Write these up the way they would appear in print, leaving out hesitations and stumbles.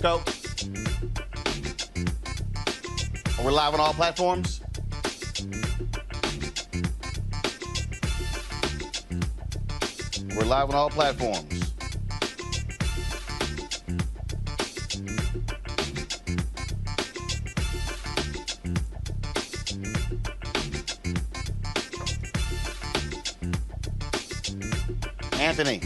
Periscope? We're live on all platforms? We're live on all platforms. Anthony.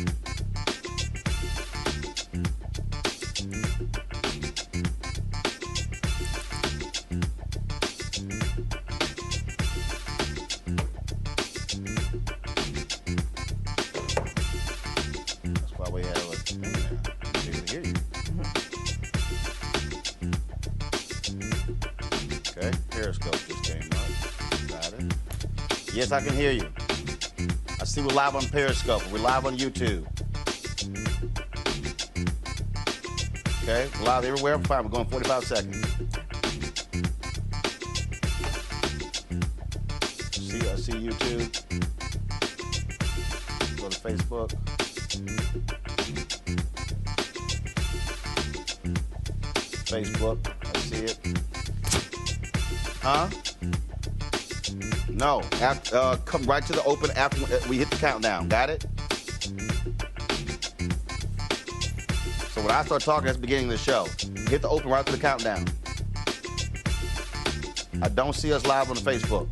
That's why we have a thing there. We can hear you. Okay, Periscope just came up. Got it. Yes, I can hear you. I see we're live on Periscope. We're live on YouTube. Okay, we're live everywhere. I'm fine. We're going 45 seconds. I see YouTube. Go to Facebook. Facebook. I see it. Huh? No. Come right to the open after we hit the countdown. Got it? So when I start talking, that's the beginning of the show. Hit the open right to the countdown. I don't see us live on the Facebook.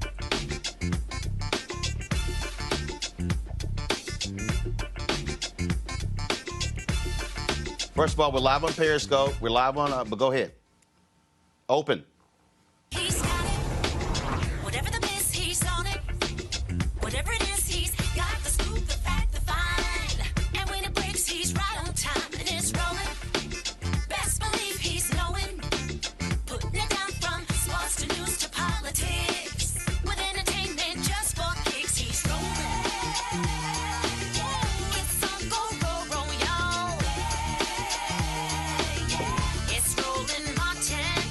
First of all, we're live on Periscope. We're live on, but go ahead. Open. He's got it. Whatever the miss, he's on it. Whatever it is, he's got the scoop, the fact, the find. And when it breaks, he's right on time and it's rolling. Best believe he's knowing. Putting it down from sports to news to politics. With entertainment just for kicks, he's rolling. It's on go, y'all. It's Roland Martin,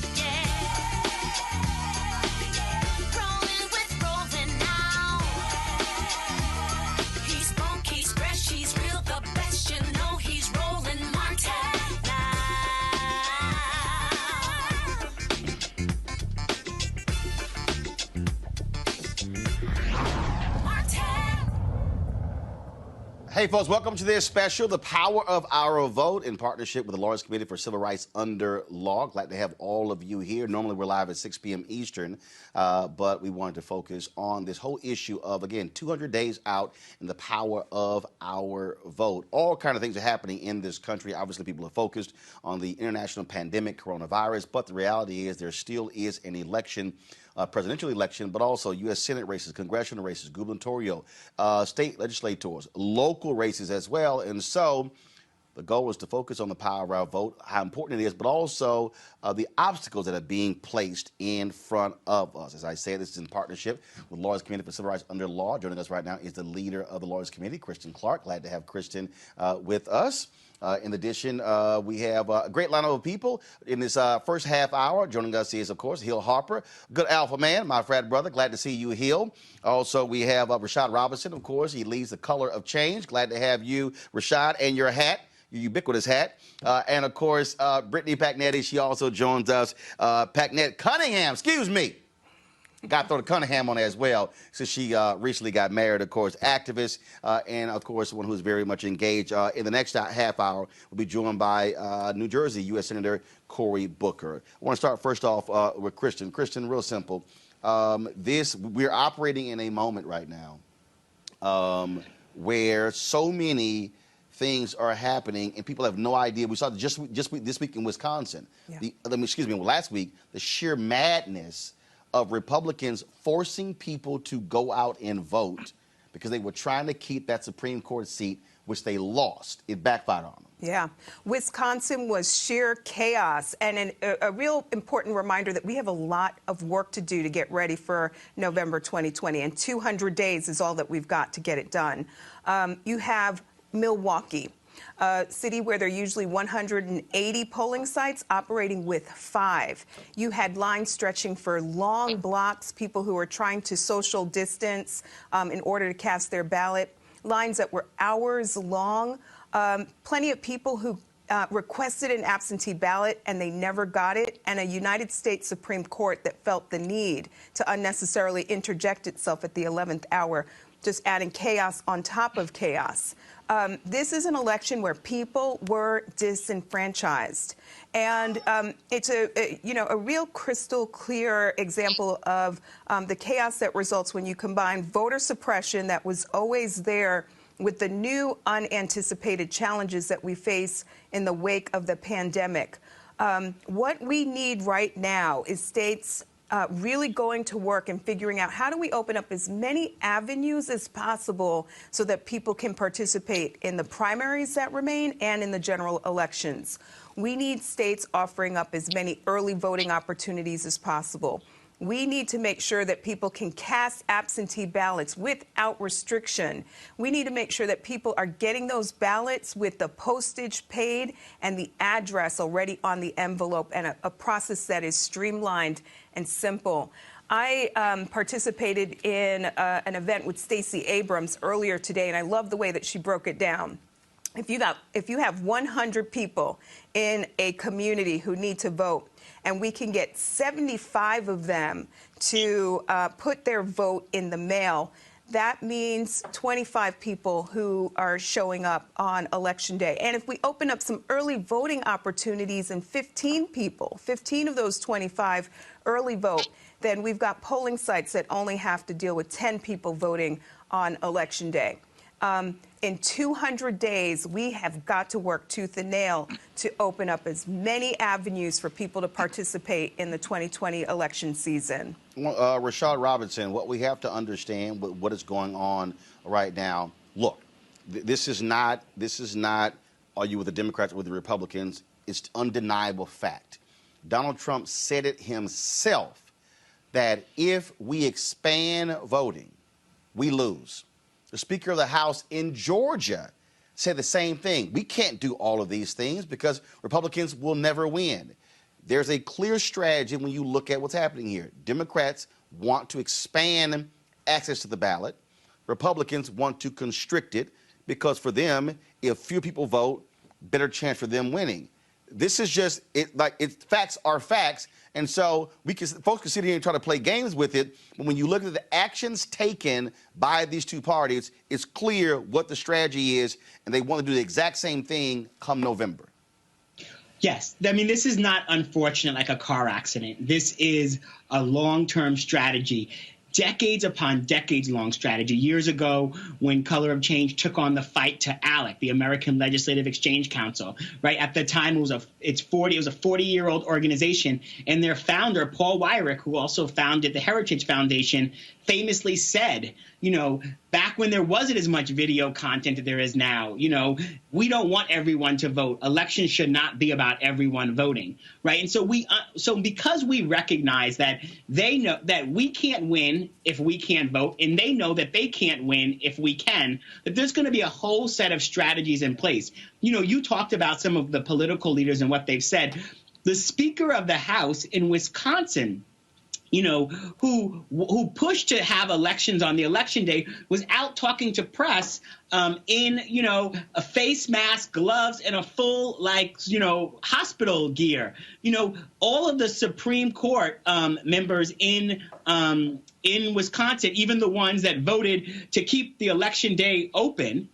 rolling with Roland now. He's funk, he's fresh, he's real, the best, you know he's Roland Martin now. Martin. Hey, folks, welcome to this special, The Power of Our Vote, in partnership with the Lawyers Committee for Civil Rights Under Law. Glad to have all of you here. Normally, we're live at 6 p.m. Eastern, but we wanted to focus on this whole issue of, again, 200 days out and the power of our vote. All kind of things are happening in this country. Obviously, people are focused on the international pandemic, coronavirus, but the reality is there still is an election, presidential election, but also U.S. Senate races, congressional races, gubernatorial, state legislators, local races as well. And so the goal is to focus on the power of our vote, how important it is, but also the obstacles that are being placed in front of us. As I say, this is in partnership with Lawyers Committee for Civil Rights Under Law. Joining us right now is the leader of the Lawyers Committee, Kristen Clark. Glad to have Kristen with us. In addition, we have a great lineup of people in this first half hour. Joining us is, of course, Hill Harper, good alpha man, my frat brother. Glad to see you, Hill. Also, we have Rashad Robinson, of course. He leads the Color of Change. Glad to have you, Rashad, and your hat, your ubiquitous hat. And, of course, Brittany Packnetti, she also joins us. Packnett Cunningham, excuse me. Got to throw the Cunningham on there as well, since she recently got married, of course, activist, and, of course, one who's very much engaged. In the next half hour, we'll be joined by New Jersey U.S. Senator Cory Booker. I want to start first off with Kristen. Kristen, real simple. We're operating in a moment right now where so many things are happening and people have no idea. We saw just this week in Wisconsin. Yeah. Last week, the sheer madness of Republicans forcing people to go out and vote because they were trying to keep that Supreme Court seat, which they lost. It backfired on them. Yeah. Wisconsin was sheer chaos, and a real important reminder that we have a lot of work to do to get ready for November 2020, and 200 days is all that we've got to get it done. You have Milwaukee, a city where there are usually 180 polling sites, operating with 5. You had lines stretching for long blocks, people who were trying to social distance in order to cast their ballot, lines that were hours long. Plenty of people who requested an absentee ballot and they never got it, and a United States Supreme Court that felt the need to unnecessarily interject itself at the 11th hour, just adding chaos on top of chaos. This is an election where people were disenfranchised, and it's a real crystal clear example of the chaos that results when you combine voter suppression that was always there with the new unanticipated challenges that we face in the wake of the pandemic. What we need right now is states really going to work and figuring out how do we open up as many avenues as possible so that people can participate in the primaries that remain and in the general elections. We need states offering up as many early voting opportunities as possible. We need to make sure that people can cast absentee ballots without restriction. We need to make sure that people are getting those ballots with the postage paid and the address already on the envelope, and a process that is streamlined and simple. I participated in an event with Stacey Abrams earlier today, and I love the way that she broke it down. If you have 100 people in a community who need to vote, and we can get 75 of them to put their vote in the mail, that means 25 people who are showing up on Election Day. And if we open up some early voting opportunities and 15 of those 25 early vote, then we've got polling sites that only have to deal with 10 people voting on Election Day. In 200 days, we have got to work tooth and nail to open up as many avenues for people to participate in the 2020 election season. Rashad Robinson, what we have to understand, what is going on right now, look, this is not, are you with the Democrats or with the Republicans? It's undeniable fact. Donald Trump said it himself that if we expand voting, we lose. The Speaker of the House in Georgia said the same thing. We can't do all of these things because Republicans will never win. There's a clear strategy when you look at what's happening here. Democrats want to expand access to the ballot. Republicans want to constrict it because for them, if fewer people vote, better chance for them winning. This is just facts are facts, and so folks can sit here and try to play games with it. But when you look at the actions taken by these two parties, it's clear what the strategy is, and they want to do the exact same thing come November. Yes, I mean, this is not unfortunate like a car accident. This is a long-term strategy. Decades upon decades long strategy. Years ago, when Color of Change took on the fight to ALEC, the American Legislative Exchange Council, right? At the time, it was a 40-year-old organization, and their founder, Paul Weyrich, who also founded the Heritage Foundation, famously said, back when there wasn't as much video content that there is now, we don't want everyone to vote. Elections should not be about everyone voting, right? And so because we recognize that they know that we can't win if we can't vote, and they know that they can't win if we can, that there's going to be a whole set of strategies in place. You talked about some of the political leaders and what they've said. The Speaker of the House in Wisconsin, who pushed to have elections on the election day, was out talking to press in, a face mask, gloves, and a full, hospital gear. All of the Supreme Court members in Wisconsin, even the ones that voted to keep the election day open,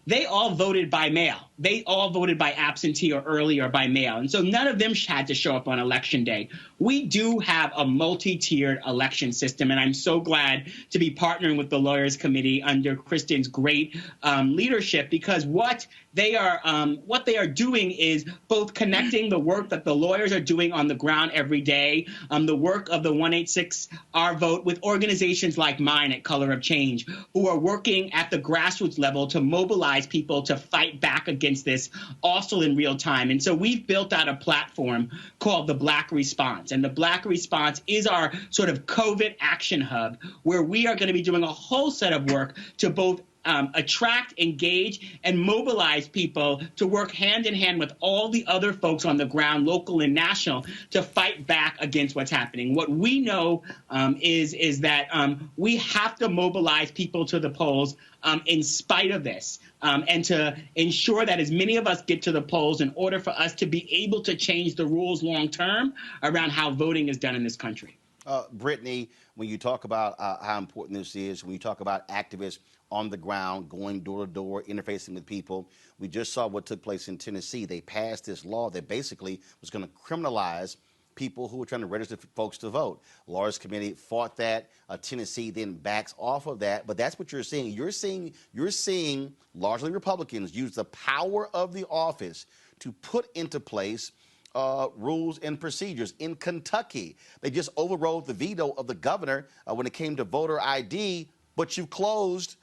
they all voted by mail. They all voted by absentee or early or by mail. And so none of them had to show up on Election Day. We do have a multi-tiered election system, and I'm so glad to be partnering with the Lawyers Committee under Kristen's great leadership, because what they are doing is both connecting the work that the lawyers are doing on the ground every day, the work of the 186 Our Vote, with organizations like mine at Color of Change, who are working at the grassroots level to mobilize people to fight back against this, also in real time. And so we've built out a platform called the Black Response. And the Black Response is our sort of COVID action hub, where we are going to be doing a whole set of work to both attract, engage, and mobilize people to work hand in hand with all the other folks on the ground, local and national, to fight back against what's happening. What we know is that we have to mobilize people to the polls in spite of this, and to ensure that as many of us get to the polls in order for us to be able to change the rules long term around how voting is done in this country. Brittany, when you talk about how important this is, when you talk about activists on the ground, going door to door, interfacing with people, we just saw what took place in Tennessee. They passed this law that basically was going to criminalize people who were trying to register folks to vote. Lawyers Committee fought that. Tennessee then backs off of that. But that's what you're seeing. You're seeing largely Republicans use the power of the office to put into place rules and procedures. In Kentucky, they just overrode the veto of the governor when it came to voter ID, but you closed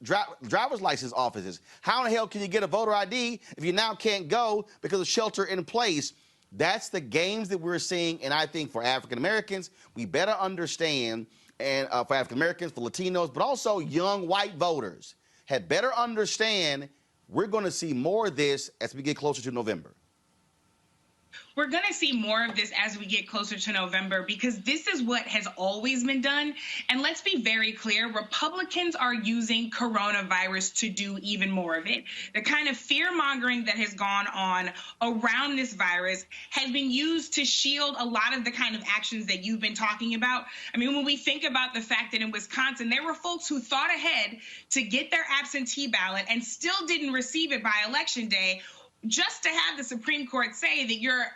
driver's license offices. How in the hell can you get a voter ID if you now can't go because of shelter in place? That's the games that we're seeing, and I think for African Americans, we better understand, and for African Americans, for Latinos, but also young white voters, had better understand we're going to see more of this as we get closer to November. We're going to see more of this as we get closer to November, because this is what has always been done. And let's be very clear, Republicans are using coronavirus to do even more of it. The kind of fear-mongering that has gone on around this virus has been used to shield a lot of the kind of actions that you've been talking about. I mean, when we think about the fact that in Wisconsin, there were folks who thought ahead to get their absentee ballot and still didn't receive it by Election Day, just to have the Supreme Court say that your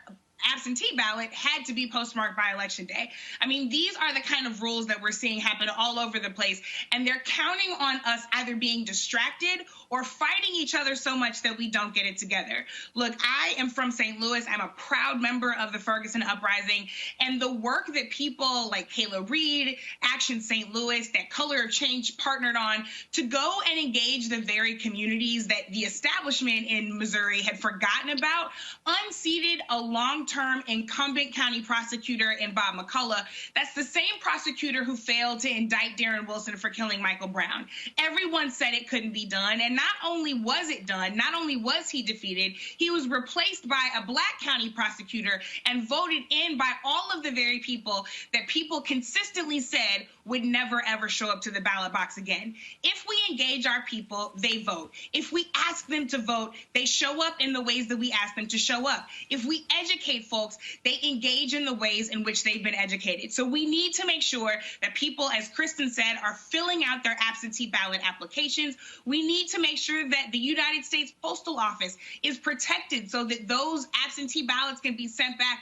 absentee ballot had to be postmarked by Election Day. I mean, these are the kind of rules that we're seeing happen all over the place, and they're counting on us either being distracted or fighting each other so much that we don't get it together. Look, I am from St. Louis. I'm a proud member of the Ferguson Uprising, and the work that people like Kayla Reed, Action St. Louis, that Color of Change partnered on to go and engage the very communities that the establishment in Missouri had forgotten about, unseated a long-term incumbent county prosecutor in Bob McCullough. That's the same prosecutor who failed to indict Darren Wilson for killing Michael Brown. Everyone said it couldn't be done, and not only was it done, not only was he defeated, he was replaced by a black county prosecutor and voted in by all of the very people that people consistently said would never, ever show up to the ballot box again. If we engage our people, they vote. If we ask them to vote, they show up in the ways that we ask them to show up. If we educate folks, they engage in the ways in which they've been educated. So we need to make sure that people, as Kristen said, are filling out their absentee ballot applications. We need to make sure that the United States Postal Office is protected so that those absentee ballots can be sent back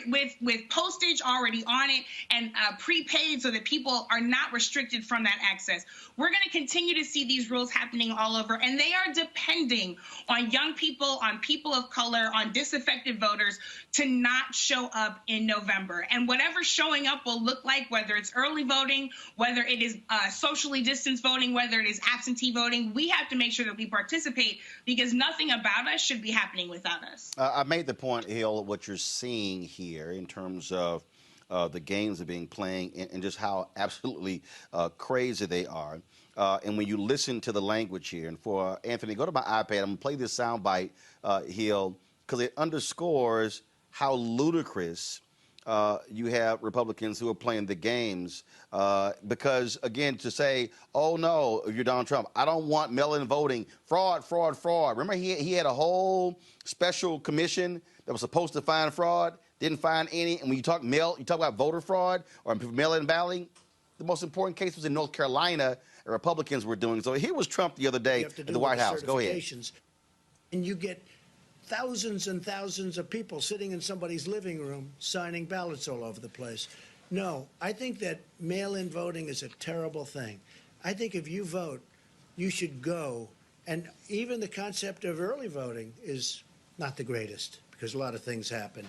with postage already on it and prepaid, so that people are not restricted from that access. We're going to continue to see these rules happening all over, and they are depending on young people, on people of color, on disaffected voters to not show up in November. And whatever showing up will look like, whether it's early voting, whether it is socially distanced voting, whether it is absentee voting, we have to make sure that we participate, because nothing about us should be happening without us. I made the point, Hill, what you're seeing here in terms of the games that are being played and just how absolutely crazy they are. And when you listen to the language here, and for Anthony, go to my iPad, I'm going to play this soundbite, Hill, because it underscores how ludicrous you have Republicans who are playing the games. Because, again, to say, oh, no, if you're Donald Trump, I don't want mail-in voting, fraud, fraud, fraud. Remember, he had a whole special commission that was supposed to find fraud, didn't find any. And when you talk about voter fraud or mail-in balloting, the most important case was in North Carolina, Republicans were doing. So here was Trump the other day at the White House. Go ahead. And you get thousands and thousands of people sitting in somebody's living room signing ballots all over the place. No, I think that mail-in voting is a terrible thing. I think if you vote, you should go. And even the concept of early voting is not the greatest, because a lot of things happen.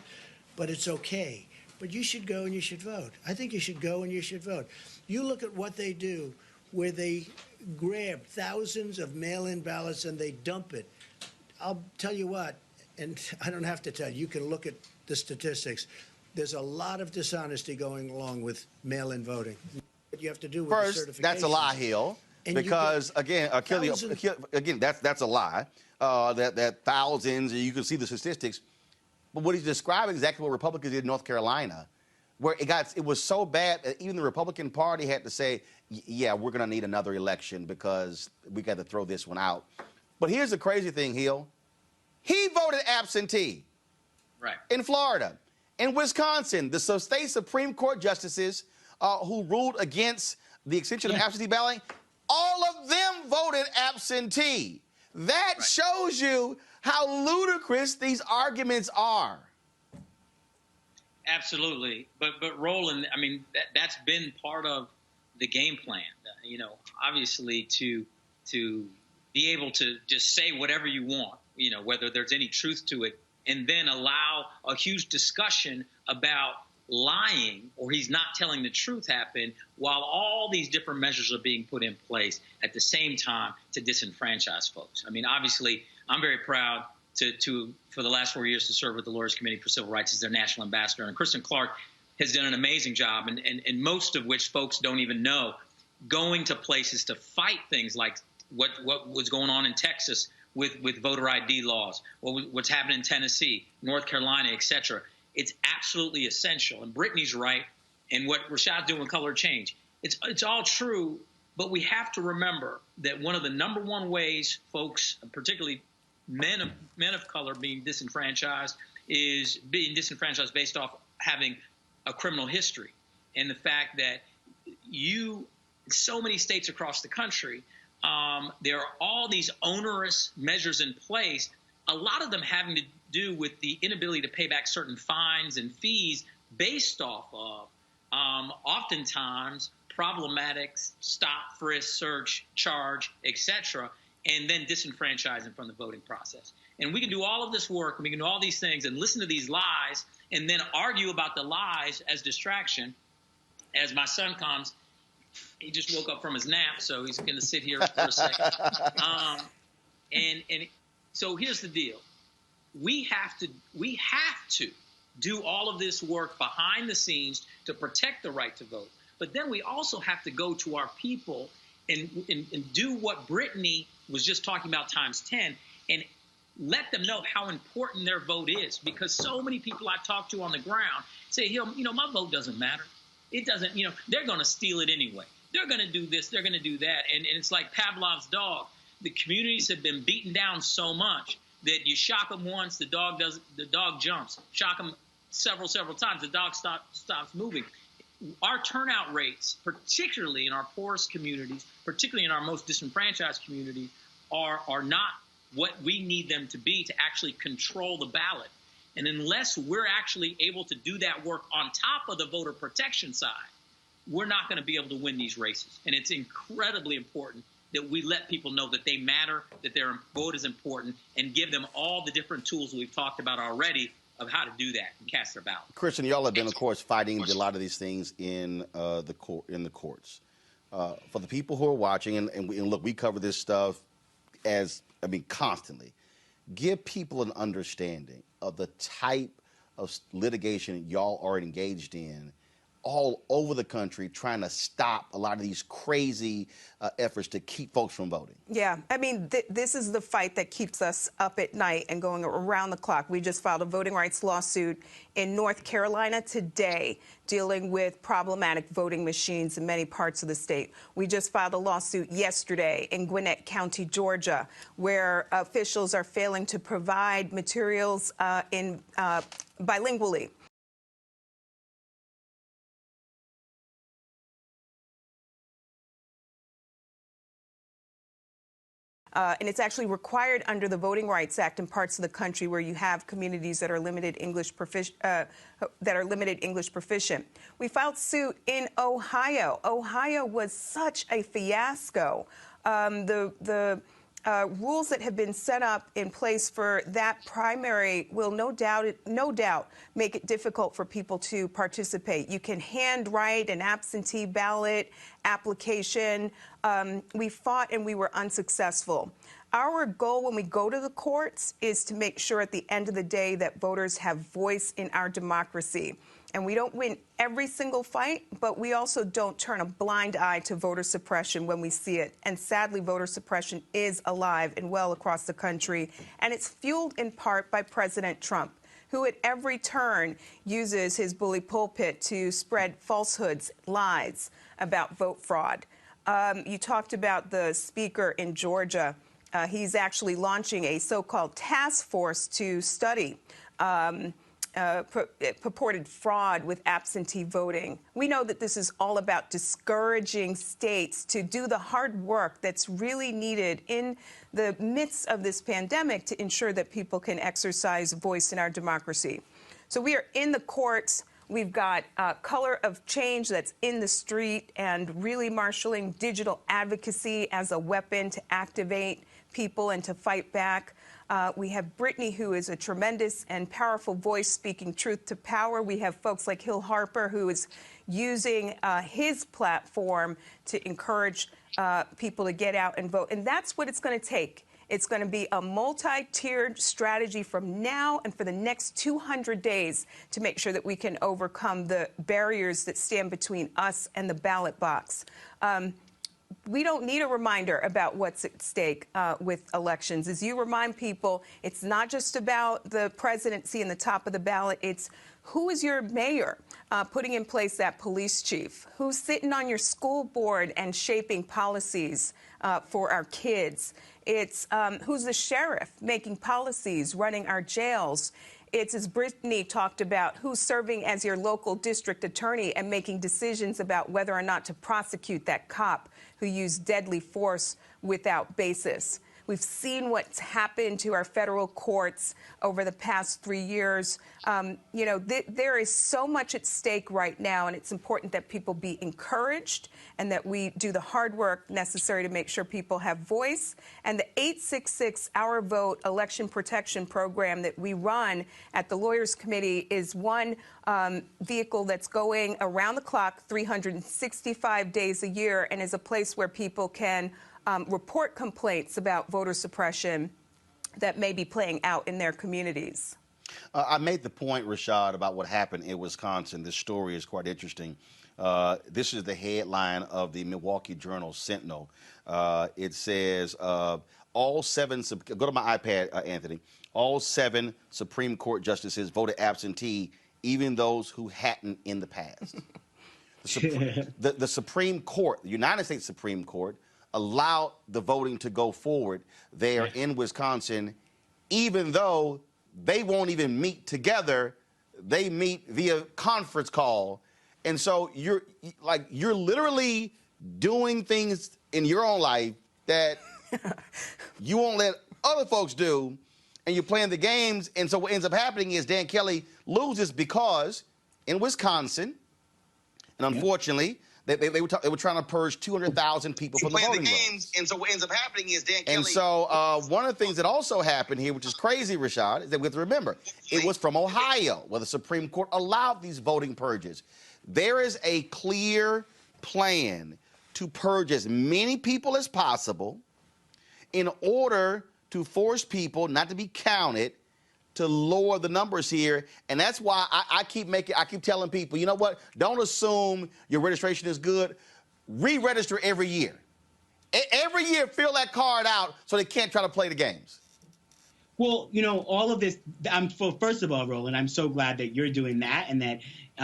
But it's okay. But you should go and you should vote. I think you should go and you should vote. You look at what they do, where they grab thousands of mail-in ballots and they dump it. I'll tell you what, and I don't have to tell you, you can look at the statistics. There's a lot of dishonesty going along with mail-in voting. What you have to do with First, the certifications. that's a lie, Hill. And you Because get again, again, that's a lie. That thousands, and you can see the statistics. But what he's describing is exactly what Republicans did in North Carolina, where it was so bad that even the Republican Party had to say, yeah, we're going to need another election because we got to throw this one out. But here's the crazy thing, Hill. He voted absentee. Right. In Florida. In Wisconsin, the state Supreme Court justices who ruled against the extension of absentee balloting, all of them voted absentee. That shows you how ludicrous these arguments are. Absolutely. But Roland, I mean, that's been part of the game plan, you know, obviously to be able to just say whatever you want, you know, whether there's any truth to it, and then allow a huge discussion about lying or he's not telling the truth happen while all these different measures are being put in place at the same time to disenfranchise folks. I mean, obviously, I'm very proud to for the last 4 years to serve with the Lawyers Committee for Civil Rights as their national ambassador. And Kristen Clark has done an amazing job, and most of which folks don't even know, going to places to fight things like what was going on in Texas with voter ID laws, what's happening in Tennessee, North Carolina, et cetera. It's absolutely essential. And Brittany's right. And what Rashad's doing with Color Change, it's all true. But we have to remember that one of the number one ways folks, particularly men of color, being disenfranchised is being disenfranchised based off having a criminal history. And the fact that in so many states across the country, there are all these onerous measures in place, a lot of them having to do with the inability to pay back certain fines and fees based off of oftentimes problematic stop, frisk, search, charge, etc., and then disenfranchising from the voting process. And we can do all of this work, and we can do all these things and listen to these lies and then argue about the lies as distraction. As my son comes, he just woke up from his nap, so he's going to sit here for a second. And so here's the deal. We have to do all of this work behind the scenes to protect the right to vote. But then we also have to go to our people and do what Brittany was just talking about times 10 and let them know how important their vote is. Because so many people I talk to on the ground say, you know, my vote doesn't matter. It doesn't, you know, they're going to steal it anyway. They're going to do this. They're going to do that. And it's like Pavlov's dog. The communities have been beaten down so much that you shock them once, the dog jumps. Shock them several times, the dog stops moving. Our turnout rates, particularly in our poorest communities, particularly in our most disenfranchised communities, are not what we need them to be to actually control the ballot. And unless we're actually able to do that work on top of the voter protection side, we're not going to be able to win these races. And it's incredibly important that we let people know that they matter, that their vote is important, and give them all the different tools we've talked about already of how to do that and cast their ballot. Christian, y'all have been, of course, fighting a lot of these things in the courts. For the people who are watching, and look, we cover this stuff constantly. Give people an understanding of the type of litigation y'all are engaged in all over the country, trying to stop a lot of these crazy efforts to keep folks from voting. Yeah, I mean, this is the fight that keeps us up at night and going around the clock. We just filed a voting rights lawsuit in North Carolina today dealing with problematic voting machines in many parts of the state. We just filed a lawsuit yesterday in Gwinnett County, Georgia, where officials are failing to provide materials bilingually. And it's actually required under the Voting Rights Act in parts of the country where you have communities that are limited English proficient. We filed suit in Ohio. Ohio was such a fiasco. The rules that have been set up in place for that primary will no doubt make it difficult for people to participate. You can handwrite an absentee ballot application. We fought and we were unsuccessful. our goal when we go to the courts is to make sure at the end of the day that voters have voice in our democracy. And we don't win every single fight, but we also don't turn a blind eye to voter suppression when we see it. And sadly, voter suppression is alive and well across the country. And it's fueled in part by President Trump, who at every turn uses his bully pulpit to spread falsehoods, lies about vote fraud. You talked about the speaker in Georgia. He's actually launching a so-called task force to study purported fraud with absentee voting. We know that this is all about discouraging states to do the hard work that's really needed in the midst of this pandemic to ensure that people can exercise voice in our democracy. So we are in the courts. We've got color of change that's in the street and really marshaling digital advocacy as a weapon to activate people and to fight back. We have Brittany, who is a tremendous and powerful voice speaking truth to power. We have folks like Hill Harper, who is using his platform to encourage people to get out and vote. And that's what it's going to take. It's going to be a multi-tiered strategy from now and for the next 200 days to make sure that we can overcome the barriers that stand between us and the ballot box. We don't need a reminder about what's at stake with elections. As you remind people, it's not just about the presidency and the top of the ballot. It's who is your mayor putting in place that police chief? Who's sitting on your school board and shaping policies for our kids? It's who's the sheriff making policies, running our jails? It's, as Brittany talked about, who's serving as your local district attorney and making decisions about whether or not to prosecute that cop who used deadly force without basis. We've seen what's happened to our federal courts over the past 3 years. There is so much at stake right now, and it's important that people be encouraged and that we do the hard work necessary to make sure people have voice. And the 866 Our Vote election protection program that we run at the Lawyers Committee is one vehicle that's going around the clock 365 days a year and is a place where people can report complaints about voter suppression that may be playing out in their communities. I made the point, Rashad, about what happened in Wisconsin. This story is quite interesting. This is the headline of the Milwaukee Journal Sentinel. It says, all seven, go to my iPad, Anthony, all 7 Supreme Court justices voted absentee, even those who hadn't in the past. The Supreme Court, the United States Supreme Court, allowed the voting to go forward there in Wisconsin, even though they won't even meet together. They meet via conference call. And so you're literally doing things in your own life that you won't let other folks do, and you're playing the games. And so what ends up happening is Dan Kelly loses because in Wisconsin, and unfortunately, they were trying to purge 200,000 people from the voting rolls. And so what ends up happening is Dan Kelly. And so one of the things that also happened here, which is crazy, Rashad, is that we have to remember, it was from Ohio, where the Supreme Court allowed these voting purges. There is a clear plan to purge as many people as possible in order to force people not to be counted, to lower the numbers here. And that's why I keep telling people, you know what? Don't assume your registration is good. Re-register every year. Every year, fill that card out so they can't try to play the games. Well, all of this, first of all, Roland, I'm so glad that you're doing that and that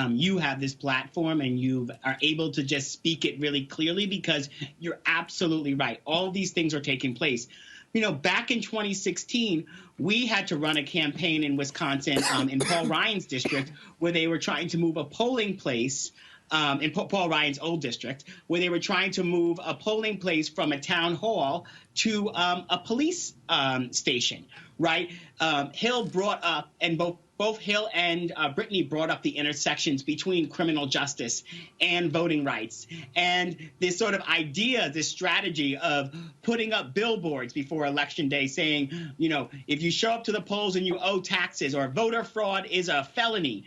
you have this platform and you are able to just speak it really clearly, because you're absolutely right. All of these things are taking place. Back in 2016, we had to run a campaign in Wisconsin in Paul Ryan's district where they were trying to move a polling place in Paul Ryan's old district, where they were trying to move a polling place from a town hall to a police station, right? Hill brought up, and both Hill and Brittany brought up the intersections between criminal justice and voting rights. And this sort of idea, this strategy of putting up billboards before Election Day saying, if you show up to the polls and you owe taxes, or voter fraud is a felony,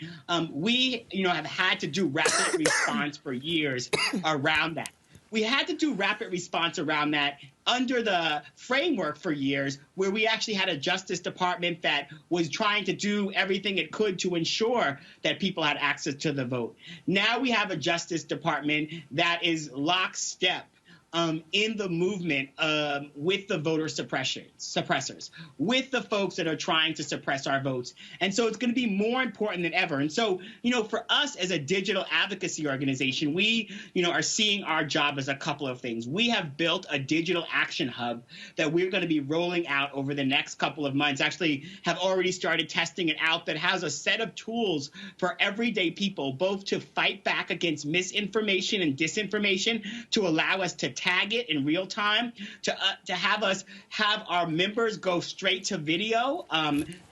we, have had to do rapid response for years around that. We had to do rapid response around that under the framework for years where we actually had a Justice Department that was trying to do everything it could to ensure that people had access to the vote. Now we have a Justice Department that is lockstep in the movement with the voter suppressors, with the folks that are trying to suppress our votes. And so it's going to be more important than ever. And so, for us as a digital advocacy organization, we, are seeing our job as a couple of things. We have built a digital action hub that we're going to be rolling out over the next couple of months, actually have already started testing it out, that has a set of tools for everyday people, both to fight back against misinformation and disinformation, to allow us to tag it in real time, to have us have our members go straight to video,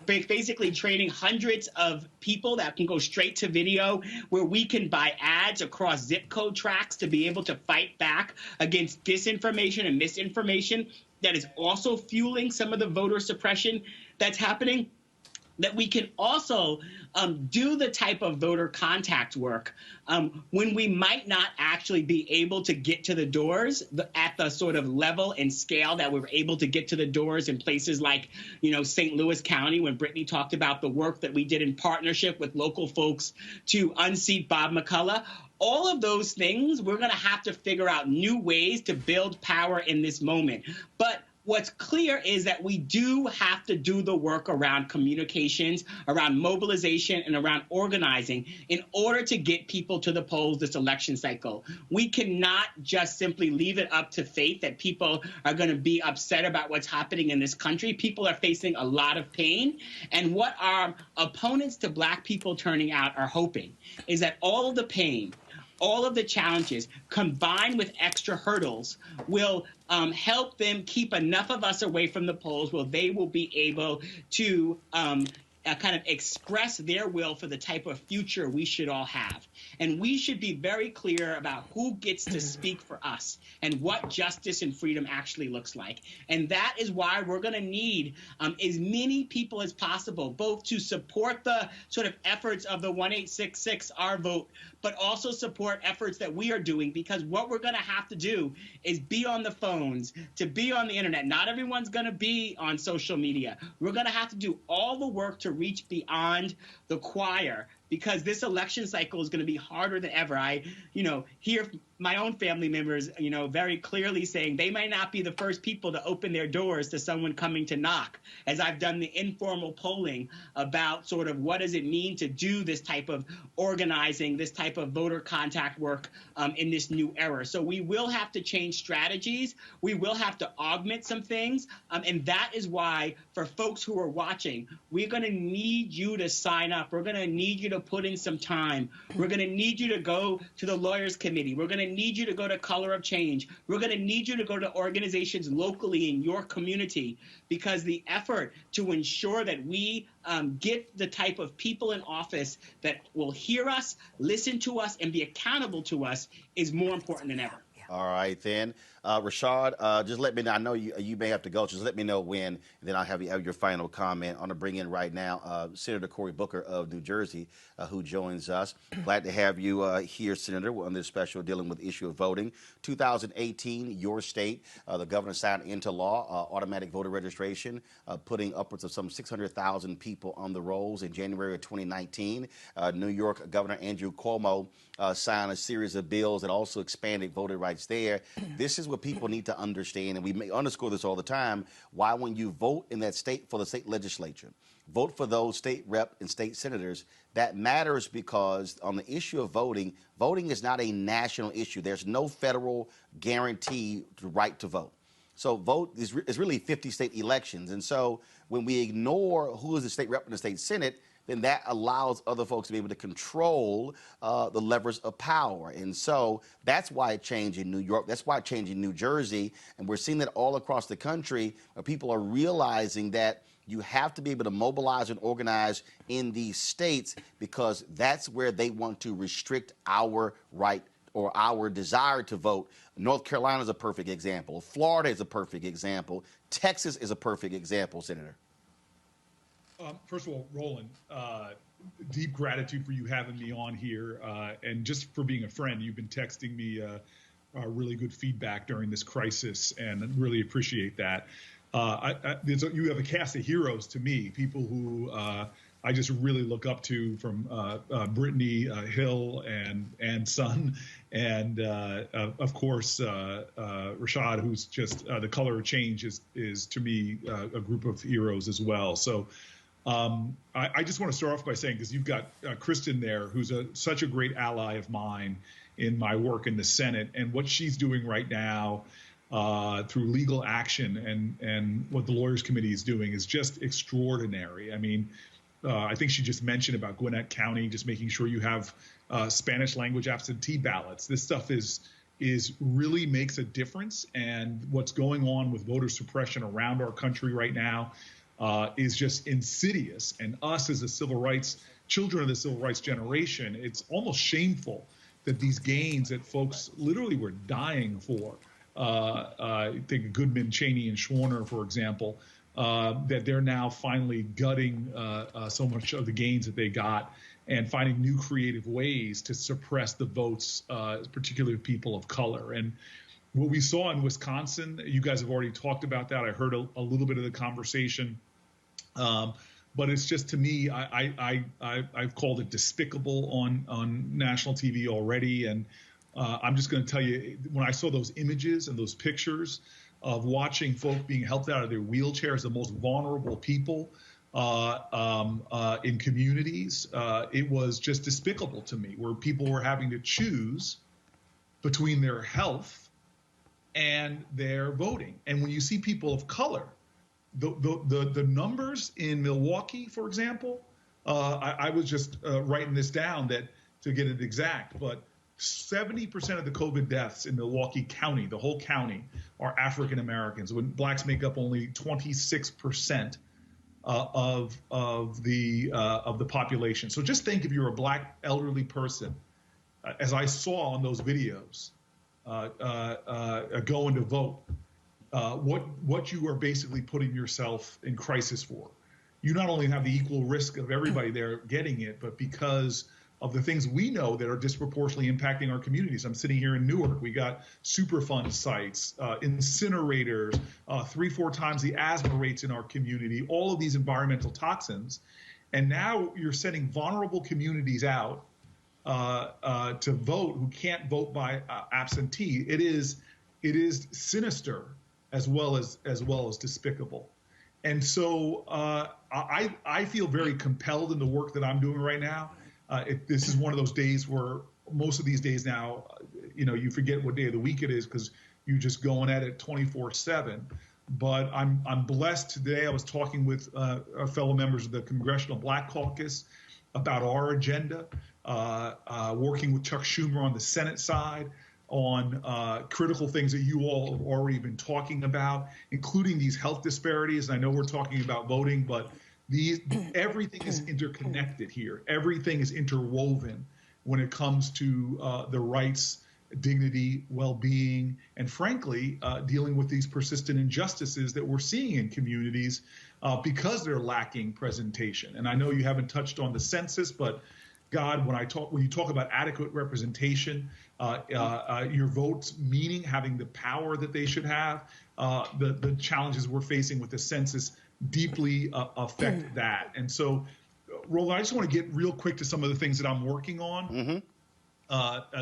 basically training hundreds of people that can go straight to video, where we can buy ads across zip code tracks to be able to fight back against disinformation and misinformation that is also fueling some of the voter suppression that's happening. That we can also do the type of voter contact work when we might not actually be able to get to the doors at the sort of level and scale that we're able to get to the doors in places like, St. Louis County, when Brittany talked about the work that we did in partnership with local folks to unseat Bob McCullough. All of those things, we're going to have to figure out new ways to build power in this moment. But what's clear is that we do have to do the work around communications, around mobilization, and around organizing in order to get people to the polls this election cycle. We cannot just simply leave it up to fate that people are going to be upset about what's happening in this country. People are facing a lot of pain. And what our opponents to Black people turning out are hoping is that all of the pain, all of the challenges combined with extra hurdles will help them keep enough of us away from the polls where they will be able to kind of express their will for the type of future we should all have. And we should be very clear about who gets to speak for us and what justice and freedom actually looks like. And that is why we're going to need as many people as possible, both to support the sort of efforts of the 1866 Our Vote, but also support efforts that we are doing, because what we're going to have to do is be on the phones, to be on the internet. Not everyone's going to be on social media. We're going to have to do all the work to reach beyond the choir, because this election cycle is going to be harder than ever. I, hear my own family members, very clearly saying they might not be the first people to open their doors to someone coming to knock, as I've done the informal polling about sort of what does it mean to do this type of organizing, this type of voter contact work in this new era. So we will have to change strategies. We will have to augment some things. And that is why, for folks who are watching, we're going to need you to sign up. We're going to need you to put in some time. We're going to need you to go to the Lawyers Committee. We're going to need you to go to Color of Change. We're going to need you to go to organizations locally in your community, because the effort to ensure that we get the type of people in office that will hear us, listen to us, and be accountable to us is more important than ever. All right, then. Rashad, just let me know. I know you may have to go. Just let me know when, and then I'll have you have your final comment. I'm going to bring in right now Senator Cory Booker of New Jersey, who joins us. Glad to have you here, Senator, on this special dealing with the issue of voting. 2018, your state, the governor signed into law automatic voter registration, putting upwards of some 600,000 people on the rolls in January of 2019. New York Governor Andrew Cuomo signed a series of bills that also expanded voter rights there. This is what people need to understand, and we may underscore this all the time, why when you vote in that state for the state legislature, vote for those state rep and state senators, that matters, because on the issue of voting, voting is not a national issue. There's no federal guarantee to right to vote. So vote is really 50 state elections. And so when we ignore who is the state rep and the state senate, then that allows other folks to be able to control the levers of power. And so that's why it changed in New York. That's why it changed in New Jersey. And we're seeing that all across the country, where people are realizing that you have to be able to mobilize and organize in these states, because that's where they want to restrict our right or our desire to vote. North Carolina is a perfect example. Florida is a perfect example. Texas is a perfect example, Senator. First of all, Roland, deep gratitude for you having me on here, and just for being a friend. You've been texting me really good feedback during this crisis, and really appreciate that. You have a cast of heroes to me, people who I just really look up to, from Brittany Hill and Son, and of course Rashad, who's just the color of change is to me a group of heroes as well. So I just want to start off by saying, because you've got Kristen there, who's such a great ally of mine in my work in the Senate, and what she's doing right now through legal action and what the Lawyers Committee is doing is just extraordinary. I mean, I think she just mentioned about Gwinnett County, just making sure you have Spanish language absentee ballots. This stuff is really makes a difference. And what's going on with voter suppression around our country right now is just insidious. And us as children of the civil rights generation, it's almost shameful that these gains that folks literally were dying for, think of Goodman, Cheney, and Schwerner, for example, that they're now finally gutting so much of the gains that they got and finding new creative ways to suppress the votes, particularly of people of color. And what we saw in Wisconsin, you guys have already talked about that. I heard a little bit of the conversation. But it's just, to me, I've called it despicable on national TV already. And I'm just going to tell you, when I saw those images and those pictures of watching folk being helped out of their wheelchairs, the most vulnerable people in communities, it was just despicable to me, where people were having to choose between their health and their voting. And when you see people of color, the numbers in Milwaukee, for example, I was just writing this down to get it exact, but 70% of the COVID deaths in Milwaukee County, the whole county, are African Americans, when blacks make up only 26% of the population. So just think, if you're a black elderly person, as I saw on those videos, going to vote, what you are basically putting yourself in crisis for. You not only have the equal risk of everybody there getting it, but because of the things we know that are disproportionately impacting our communities. I'm sitting here in Newark. We got Superfund sites, incinerators, 3-4 times the asthma rates in our community, all of these environmental toxins. And now you're sending vulnerable communities out to vote who can't vote by absentee. It is sinister as well as despicable. And so I feel very compelled in the work that I'm doing right now. This is one of those days where most of these days now, you forget what day of the week it is because you're just going at it 24/7. But I'm blessed today. I was talking with fellow members of the Congressional Black Caucus about our agenda, working with Chuck Schumer on the Senate side on critical things that you all have already been talking about, including these health disparities. And I know we're talking about voting, but everything is interconnected here. Everything is interwoven when it comes to the rights, dignity, well-being, and frankly, dealing with these persistent injustices that we're seeing in communities because they're lacking presentation. And I know you haven't touched on the census, but God, when you talk about adequate representation, your votes meaning having the power that they should have, the challenges we're facing with the census deeply affect that. And so, Roland, I just want to get real quick to some of the things that I'm working on,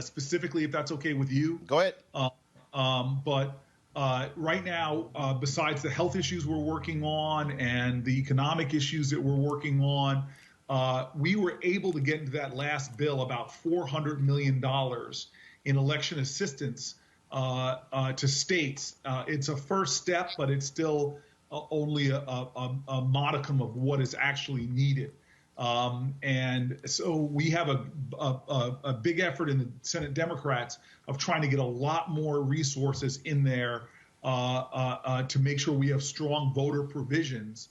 specifically, if that's okay with you. Go ahead. But right now, besides the health issues we're working on and the economic issues that we're working on, we were able to get into that last bill about $400 million in election assistance to states. It's a first step, but it's still only a modicum of what is actually needed. And so we have a big effort in the Senate Democrats of trying to get a lot more resources in there to make sure we have strong voter provisions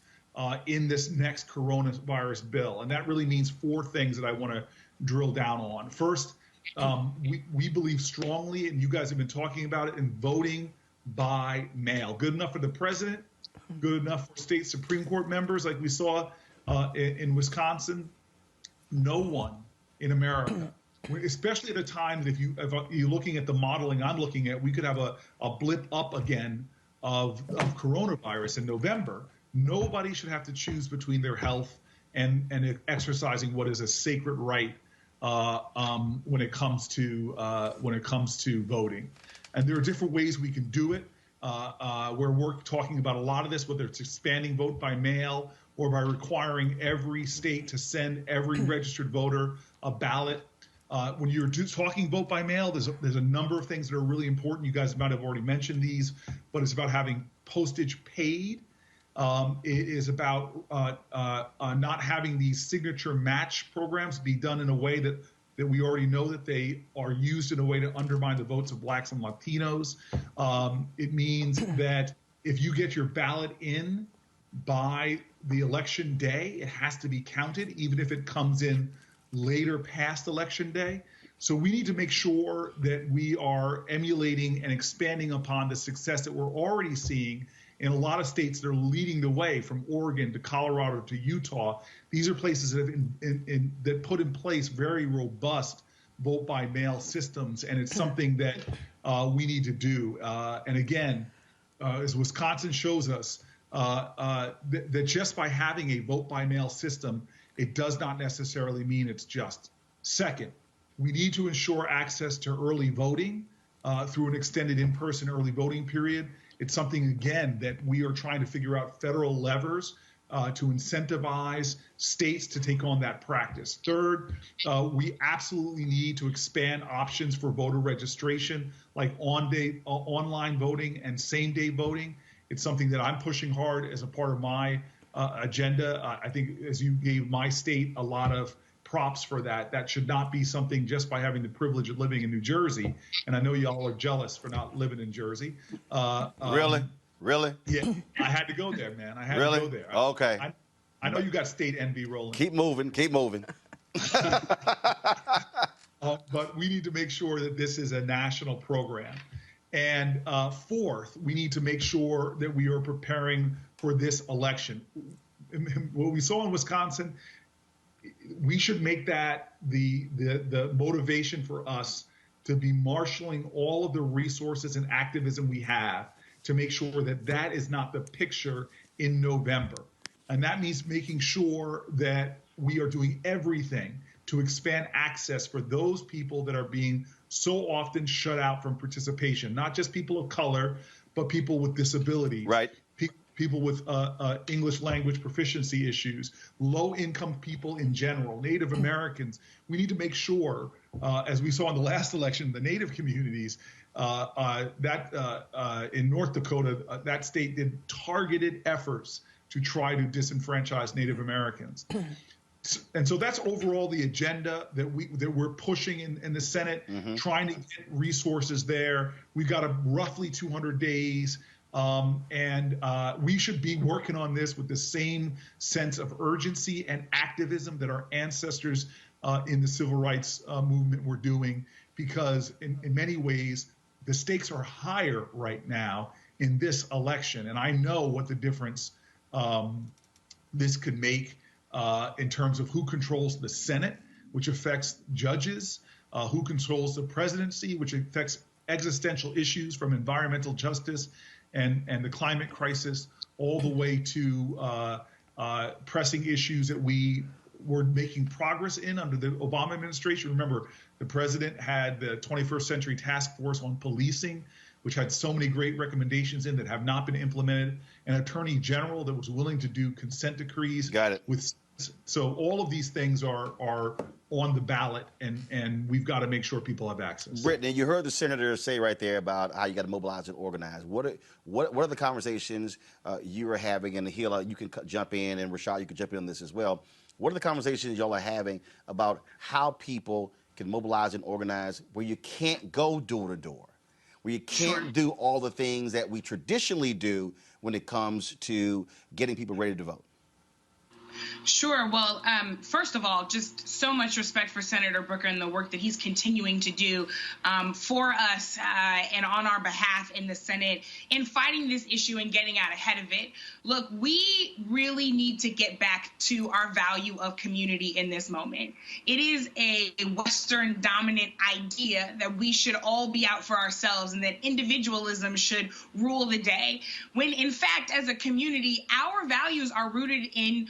in this next coronavirus bill. And that really means 4 things that I want to drill down on. First, we believe strongly, and you guys have been talking about it, in voting by mail. Good enough for the president, good enough for state Supreme Court members like we saw in Wisconsin. No one in America especially at a time that if you're looking at the modeling I'm looking at, we could have a blip up again of coronavirus in November. Nobody should have to choose between their health and exercising what is a sacred right when it comes to voting. And there are different ways we can do it. We're talking about a lot of this, whether it's expanding vote by mail or by requiring every state to send every registered voter a ballot. When you're talking vote by mail, there's a number of things that are really important. You guys might have already mentioned these, but it's about having postage paid. It is about not having these signature match programs be done in a way that we already know that they are used in a way to undermine the votes of blacks and Latinos. It means that if you get your ballot in by the election day, it has to be counted, even if it comes in later past election day. So we need to make sure that we are emulating and expanding upon the success that we're already seeing in a lot of states that are leading the way, from Oregon to Colorado to Utah. These are places that that put in place very robust vote by mail systems, and it's something that we need to do. And again, as Wisconsin shows us, that just by having a vote by mail system, it does not necessarily mean it's just. Second, we need to ensure access to early voting through an extended in-person early voting period. It's something, again, that we are trying to figure out federal levers to incentivize states to take on that practice. Third, we absolutely need to expand options for voter registration, like online voting and same-day voting. It's something that I'm pushing hard as a part of my agenda. I think, as you gave my state a lot of props for that, that should not be something just by having the privilege of living in New Jersey. And I know y'all are jealous for not living in Jersey. Really? Yeah, I had to go there, man. I had Really? to go there. Okay. I know you got state envy, Roland. Keep moving. But we need to make sure that this is a national program. And fourth, we need to make sure that we are preparing for this election. What we saw in Wisconsin, we should make that the motivation for us to be marshaling all of the resources and activism we have to make sure that that is not the picture in November. And that means making sure that we are doing everything to expand access for those people that are being so often shut out from participation, not just people of color, but people with disabilities. Right. People with English language proficiency issues, low-income people in general, Native Americans. We need to make sure, as we saw in the last election, the Native communities, in North Dakota, that state did targeted efforts to try to disenfranchise Native Americans. And so that's overall the agenda that we're pushing in the Senate, trying to get resources there. We've got roughly 200 days. And we should be working on this with the same sense of urgency and activism that our ancestors in the civil rights movement were doing, because in many ways, the stakes are higher right now in this election. And I know what the difference this could make in terms of who controls the Senate, which affects judges, who controls the presidency, which affects existential issues from environmental justice and the climate crisis, all the way to pressing issues that we were making progress in under the Obama administration. Remember, the president had the 21st Century Task Force on Policing, which had so many great recommendations in that have not been implemented, an attorney general that was willing to do consent decrees. Got it. So all of these things are on the ballot, and we've got to make sure people have access. Brittany, you heard the senator say right there about how you got to mobilize and organize. What are the conversations you are having? And Hila, you can jump in, and Rashad, you can jump in on this as well. What are the conversations y'all are having about how people can mobilize and organize where you can't go door to door, where you can't do all the things that we traditionally do when it comes to getting people ready to vote? Sure. Well, first of all, just so much respect for Senator Booker and the work that he's continuing to do for us and on our behalf in the Senate in fighting this issue and getting out ahead of it. Look, we really need to get back to our value of community in this moment. It is a Western dominant idea that we should all be out for ourselves and that individualism should rule the day, when in fact, as a community, our values are rooted in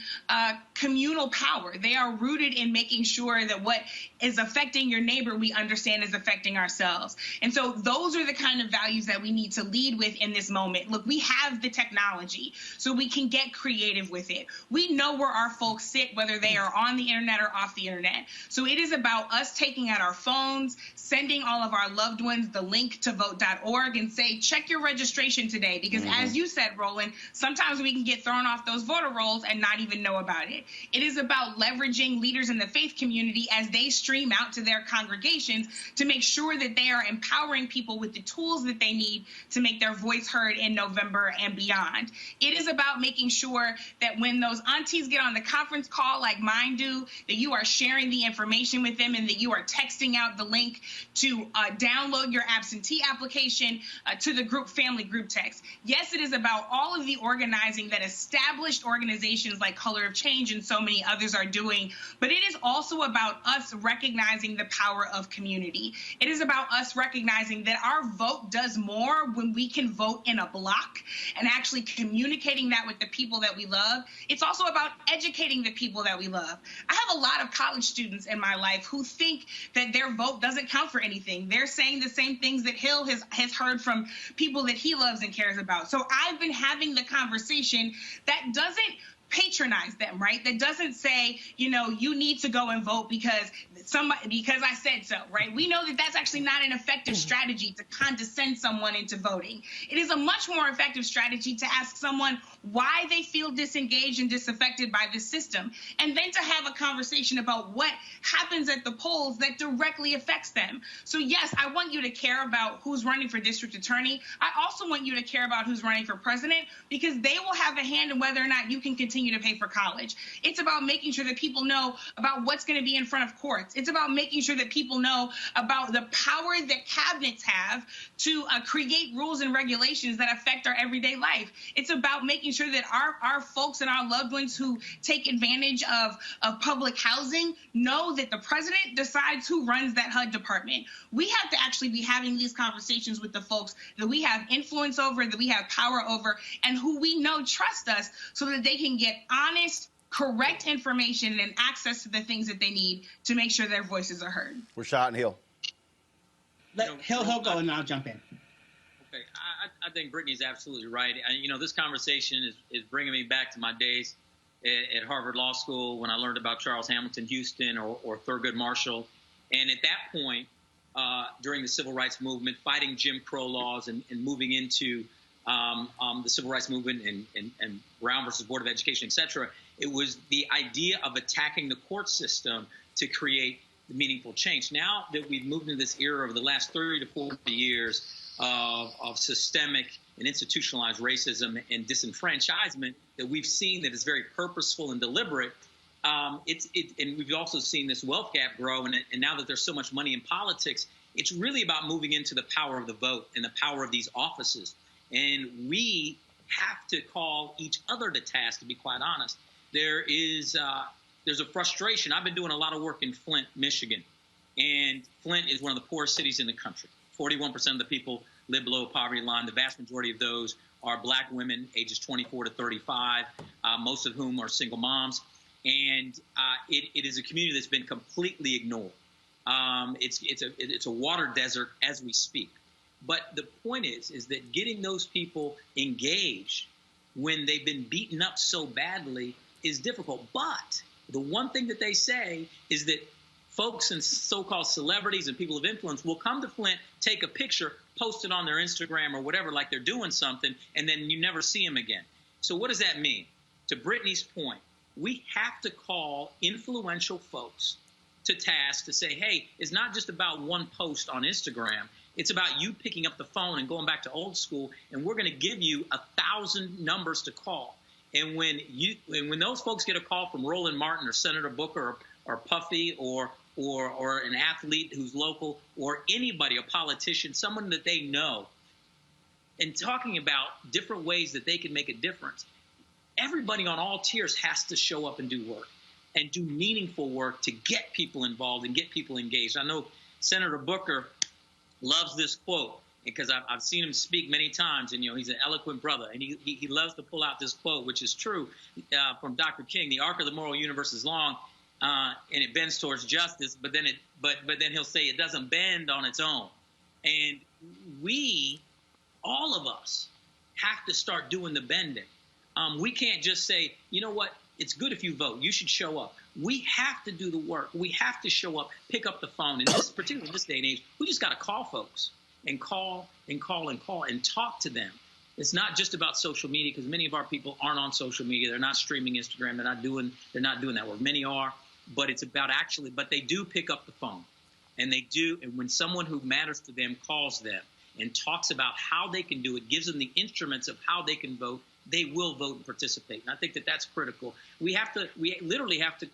communal power. They are rooted in making sure that what is affecting your neighbor, we understand is affecting ourselves. And so those are the kind of values that we need to lead with in this moment. Look, we have the technology, so we can get creative with it. We know where our folks sit, whether they are on the internet or off the internet. So it is about us taking out our phones, sending all of our loved ones the link to vote.org and say, check your registration today. Because as you said, Roland, sometimes we can get thrown off those voter rolls and not even know about it. It is about leveraging leaders in the faith community as they stream out to their congregations to make sure that they are empowering people with the tools that they need to make their voice heard in November and beyond. It is about making sure that when those aunties get on the conference call like mine do, that you are sharing the information with them and that you are texting out the link to download your absentee application to the family group text. Yes, it is about all of the organizing that established organizations like Color of Change and so many others are doing, but it is also about us recognizing the power of community. It is about us recognizing that our vote does more when we can vote in a block and actually communicating that with the people that we love. It's also about educating the people that we love. I have a lot of college students in my life who think that their vote doesn't count for anything. They're saying the same things that Hill has heard from people that he loves and cares about. So I've been having the conversation that doesn't patronize them, right? That doesn't say, you know, you need to go and vote because I said so, right? We know that that's actually not an effective strategy to condescend someone into voting. It is a much more effective strategy to ask someone why they feel disengaged and disaffected by this system, and then to have a conversation about what happens at the polls that directly affects them. So yes, I want you to care about who's running for district attorney. I also want you to care about who's running for president, because they will have a hand in whether or not you can continue to pay for college. It's about making sure that people know about what's going to be in front of courts. It's about making sure that people know about the power that cabinets have to create rules and regulations that affect our everyday life. It's about making sure that our folks and our loved ones who take advantage of public housing know that the president decides who runs that HUD department. We have to actually be having these conversations with the folks that we have influence over, that we have power over, and who we know trust us, so that they can get honest, correct information and access to the things that they need to make sure their voices are heard. Rashad and Hill. He'll go and I'll jump in. Okay, I think Brittany's absolutely right. You know, this conversation is bringing me back to my days at Harvard Law School when I learned about Charles Hamilton Houston or Thurgood Marshall. And at that point, during the civil rights movement, fighting Jim Crow laws and moving into the civil rights movement and Brown versus Board of Education, et cetera, it was the idea of attacking the court system to create meaningful change. Now that we've moved into this era of the last 30 to 40 years of systemic and institutionalized racism and disenfranchisement that we've seen that is very purposeful and deliberate, and we've also seen this wealth gap grow, and now that there's so much money in politics, it's really about moving into the power of the vote and the power of these offices. And we have to call each other to task, to be quite honest. There's a frustration. I've been doing a lot of work in Flint, Michigan, and Flint is one of the poorest cities in the country. 41% of the people live below the poverty line. The vast majority of those are black women, ages 24 to 35, most of whom are single moms. And it is a community that's been completely ignored. It's a water desert as we speak. But the point is that getting those people engaged when they've been beaten up so badly is difficult. But the one thing that they say is that folks and so-called celebrities and people of influence will come to Flint, take a picture, post it on their Instagram or whatever, like they're doing something, and then you never see them again. So what does that mean? To Brittany's point, we have to call influential folks to task to say, hey, it's not just about one post on Instagram. It's about you picking up the phone and going back to old school, and we're going to give you 1,000 numbers to call. And when those folks get a call from Roland Martin or Senator Booker or Puffy or an athlete who's local or anybody, a politician, someone that they know, and talking about different ways that they can make a difference, everybody on all tiers has to show up and do work and do meaningful work to get people involved and get people engaged. I know Senator Booker loves this quote because I've seen him speak many times, and he's an eloquent brother, and he loves to pull out this quote, which is true, from Dr. King: "The arc of the moral universe is long, and it bends towards justice, but then he'll say it doesn't bend on its own." And all of us, have to start doing the bending. We can't just say, you know what, it's good if you vote. You should show up. We have to do the work. We have to show up, pick up the phone. And particularly in this day and age, we just got to call folks and call and talk to them. It's not just about social media, because many of our people aren't on social media. They're not streaming Instagram. They're not doing that work. Many are, but it's about but they do pick up the phone, and they do. And when someone who matters to them calls them and talks about how they can do it, gives them the instruments of how they can vote, they will vote and participate. And I think that that's critical. We literally have to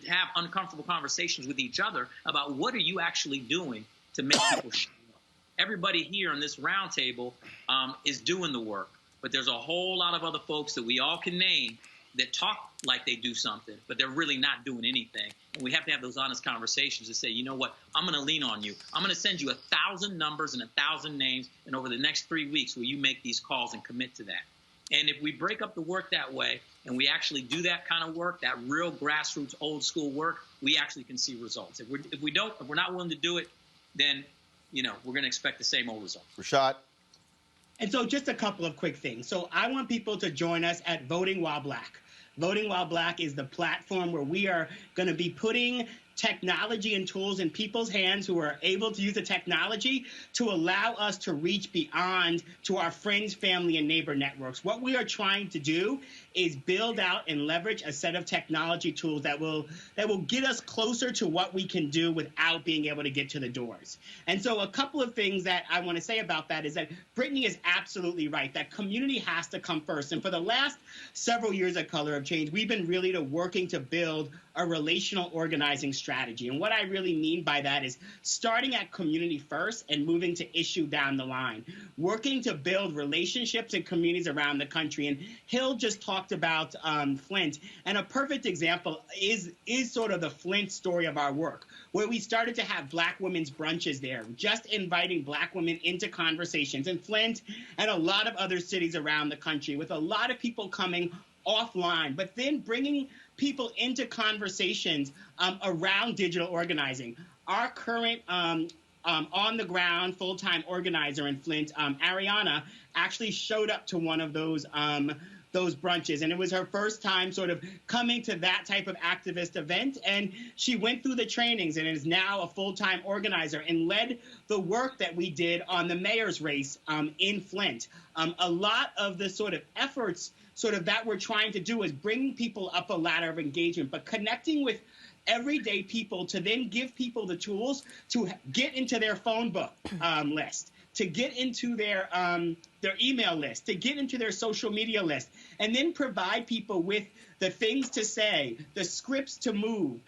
have uncomfortable conversations with each other about what are you actually doing to make people show up. Everybody here on this round table is doing the work, but there's a whole lot of other folks that we all can name that talk like they do something, but they're really not doing anything. And we have to have those honest conversations to say, you know what, I'm going to lean on you. I'm going to send you 1,000 numbers and 1,000 names, and over the next 3 weeks, will you make these calls and commit to that? And if we break up the work that way, and we actually do that kind of work, that real grassroots, old school work, we actually can see results. If we're not willing to do it, then we're going to expect the same old result. Rashad. And so just a couple of quick things. So I want people to join us at Voting While Black. Voting While Black is the platform where we are going to be putting technology and tools in people's hands who are able to use the technology to allow us to reach beyond to our friends, family, and neighbor networks. What we are trying to do is build out and leverage a set of technology tools that will get us closer to what we can do without being able to get to the doors. And so a couple of things that I want to say about that is that Brittany is absolutely right, that community has to come first. And for the last several years at Color of Change, we've been really working to build a relational organizing strategy. And what I really mean by that is starting at community first and moving to issue down the line, working to build relationships and communities around the country. And Hill just talked about Flint, and a perfect example is sort of the Flint story of our work, where we started to have Black women's brunches there, just inviting Black women into conversations in Flint and a lot of other cities around the country, with a lot of people coming offline, but then bringing people into conversations around digital organizing. Our current on-the-ground full-time organizer in Flint, Ariana, actually showed up to one of those brunches, and it was her first time sort of coming to that type of activist event, and she went through the trainings and is now a full-time organizer and led the work that we did on the mayor's race in Flint. A lot of the sort of efforts that we're trying to do is bringing people up a ladder of engagement, but connecting with everyday people to then give people the tools to get into their phone book list, to get into their email list, to get into their social media list, and then provide people with the things to say, the scripts to move,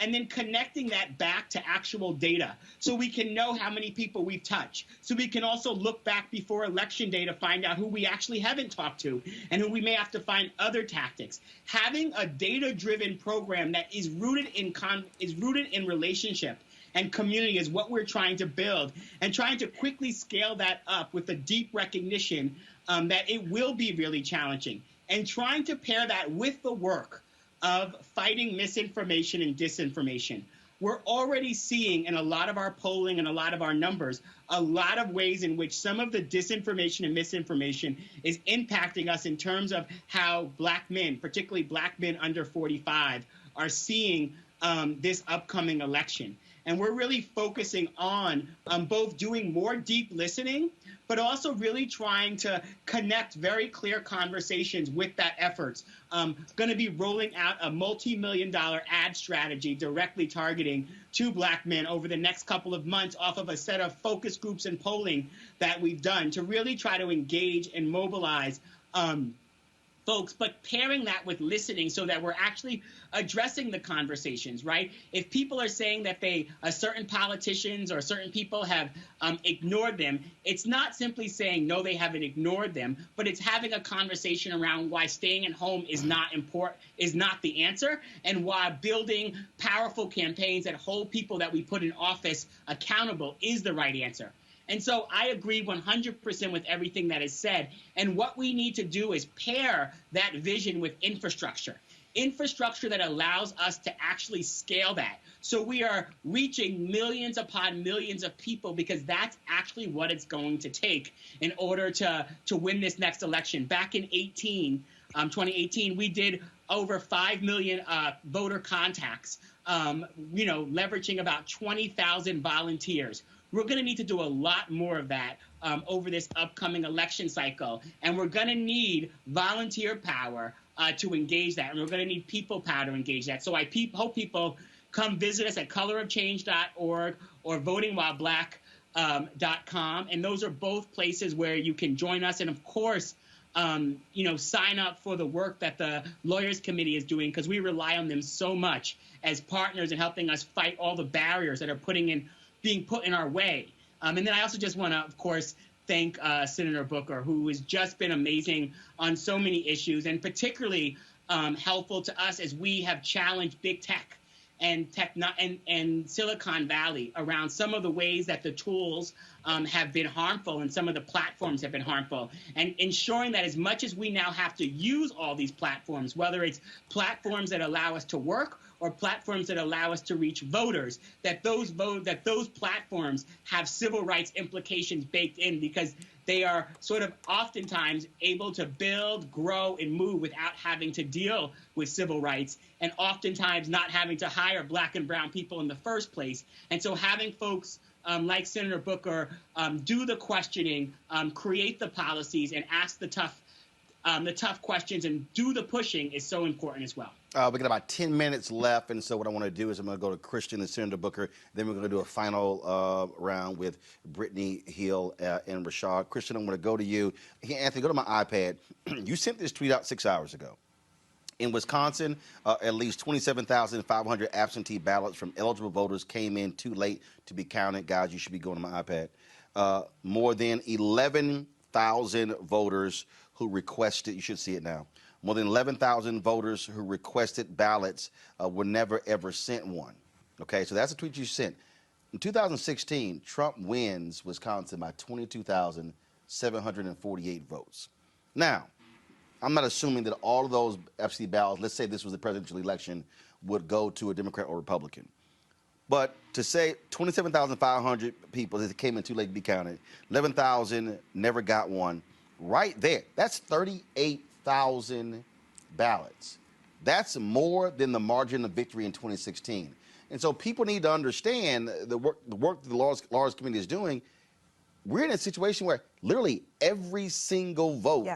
and then connecting that back to actual data so we can know how many people we've touched. So we can also look back before Election Day to find out who we actually haven't talked to and who we may have to find other tactics. Having a data-driven program that is rooted in relationship and community is what we're trying to build, and trying to quickly scale that up with a deep recognition that it will be really challenging, and trying to pair that with the work of fighting misinformation and disinformation. We're already seeing in a lot of our polling and a lot of our numbers, a lot of ways in which some of the disinformation and misinformation is impacting us in terms of how Black men, particularly Black men under 45, are seeing this upcoming election. And we're really focusing on both doing more deep listening, but also really trying to connect very clear conversations with that efforts. Going to be rolling out a multi-million-dollar ad strategy directly targeting to Black men over the next couple of months off of a set of focus groups and polling that we've done to really try to engage and mobilize folks, but pairing that with listening so that we're actually addressing the conversations, right? If people are saying that certain politicians or certain people have ignored them, it's not simply saying, no, they haven't ignored them, but it's having a conversation around why staying at home is not the answer, and why building powerful campaigns that hold people that we put in office accountable is the right answer. And so I agree 100% with everything that is said. And what we need to do is pair that vision with infrastructure that allows us to actually scale that. So we are reaching millions upon millions of people, because that's actually what it's going to take in order to win this next election. Back in 2018, we did over 5 million voter contacts, leveraging about 20,000 volunteers. We're going to need to do a lot more of that over this upcoming election cycle. And we're going to need volunteer power to engage that. And we're going to need people power to engage that. So I hope people come visit us at colorofchange.org or votingwhileblack.com. And those are both places where you can join us. And of course, sign up for the work that the Lawyers Committee is doing, because we rely on them so much as partners in helping us fight all the barriers that are being put in our way. And then I also just want to, of course, thank Senator Booker, who has just been amazing on so many issues, and particularly helpful to us as we have challenged big tech and Silicon Valley around some of the ways that the tools have been harmful and some of the platforms have been harmful, and ensuring that as much as we now have to use all these platforms, whether it's platforms that allow us to work or platforms that allow us to reach voters, that those platforms have civil rights implications baked in, because they are sort of oftentimes able to build, grow, and move without having to deal with civil rights, and oftentimes not having to hire Black and brown people in the first place. And so having folks like Senator Booker do the questioning, create the policies, and ask the tough questions and do the pushing is so important as well. We got about 10 minutes left, and so what I want to do is I'm going to go to Christian and Senator Booker. Then we're going to do a final round with Brittany Hill and Rashad. Christian, I'm going to go to you. Hey, Anthony, go to my iPad. You sent this tweet out 6 hours ago. In Wisconsin, at least 27,500 absentee ballots from eligible voters came in too late to be counted. Guys, you should be going to my iPad. More than 11,000 voters who requested, you should see it now, more than 11,000 voters who requested ballots were never, ever sent one. Okay, so that's a tweet you sent. In 2016, Trump wins Wisconsin by 22,748 votes. Now, I'm not assuming that all of those absentee ballots, let's say this was the presidential election, would go to a Democrat or Republican. But to say 27,500 people that came in too late to be counted, 11,000 never got one, right there, that's 38,000 ballots. That's more than the margin of victory in 2016. And so people need to understand the work the Lawyers Committee is doing. We're in a situation where literally every single vote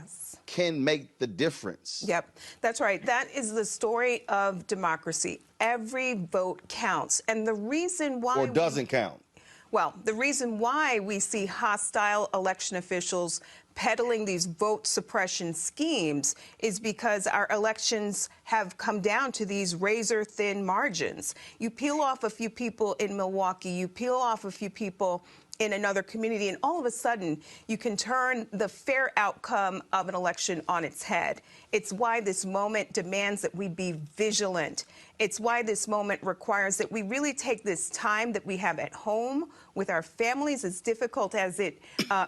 can make the difference. Yep, that's right. That is the story of democracy. Every vote counts. And the reason why... Or doesn't count. Well, the reason why we see hostile election officials peddling these vote suppression schemes is because our elections have come down to these razor-thin margins. You peel off a few people in Milwaukee, you peel off a few people in another community, and all of a sudden you can turn the fair outcome of an election on its head. It's why this moment demands that we be vigilant. It's why this moment requires that we really take this time that we have at home with our families, as difficult as it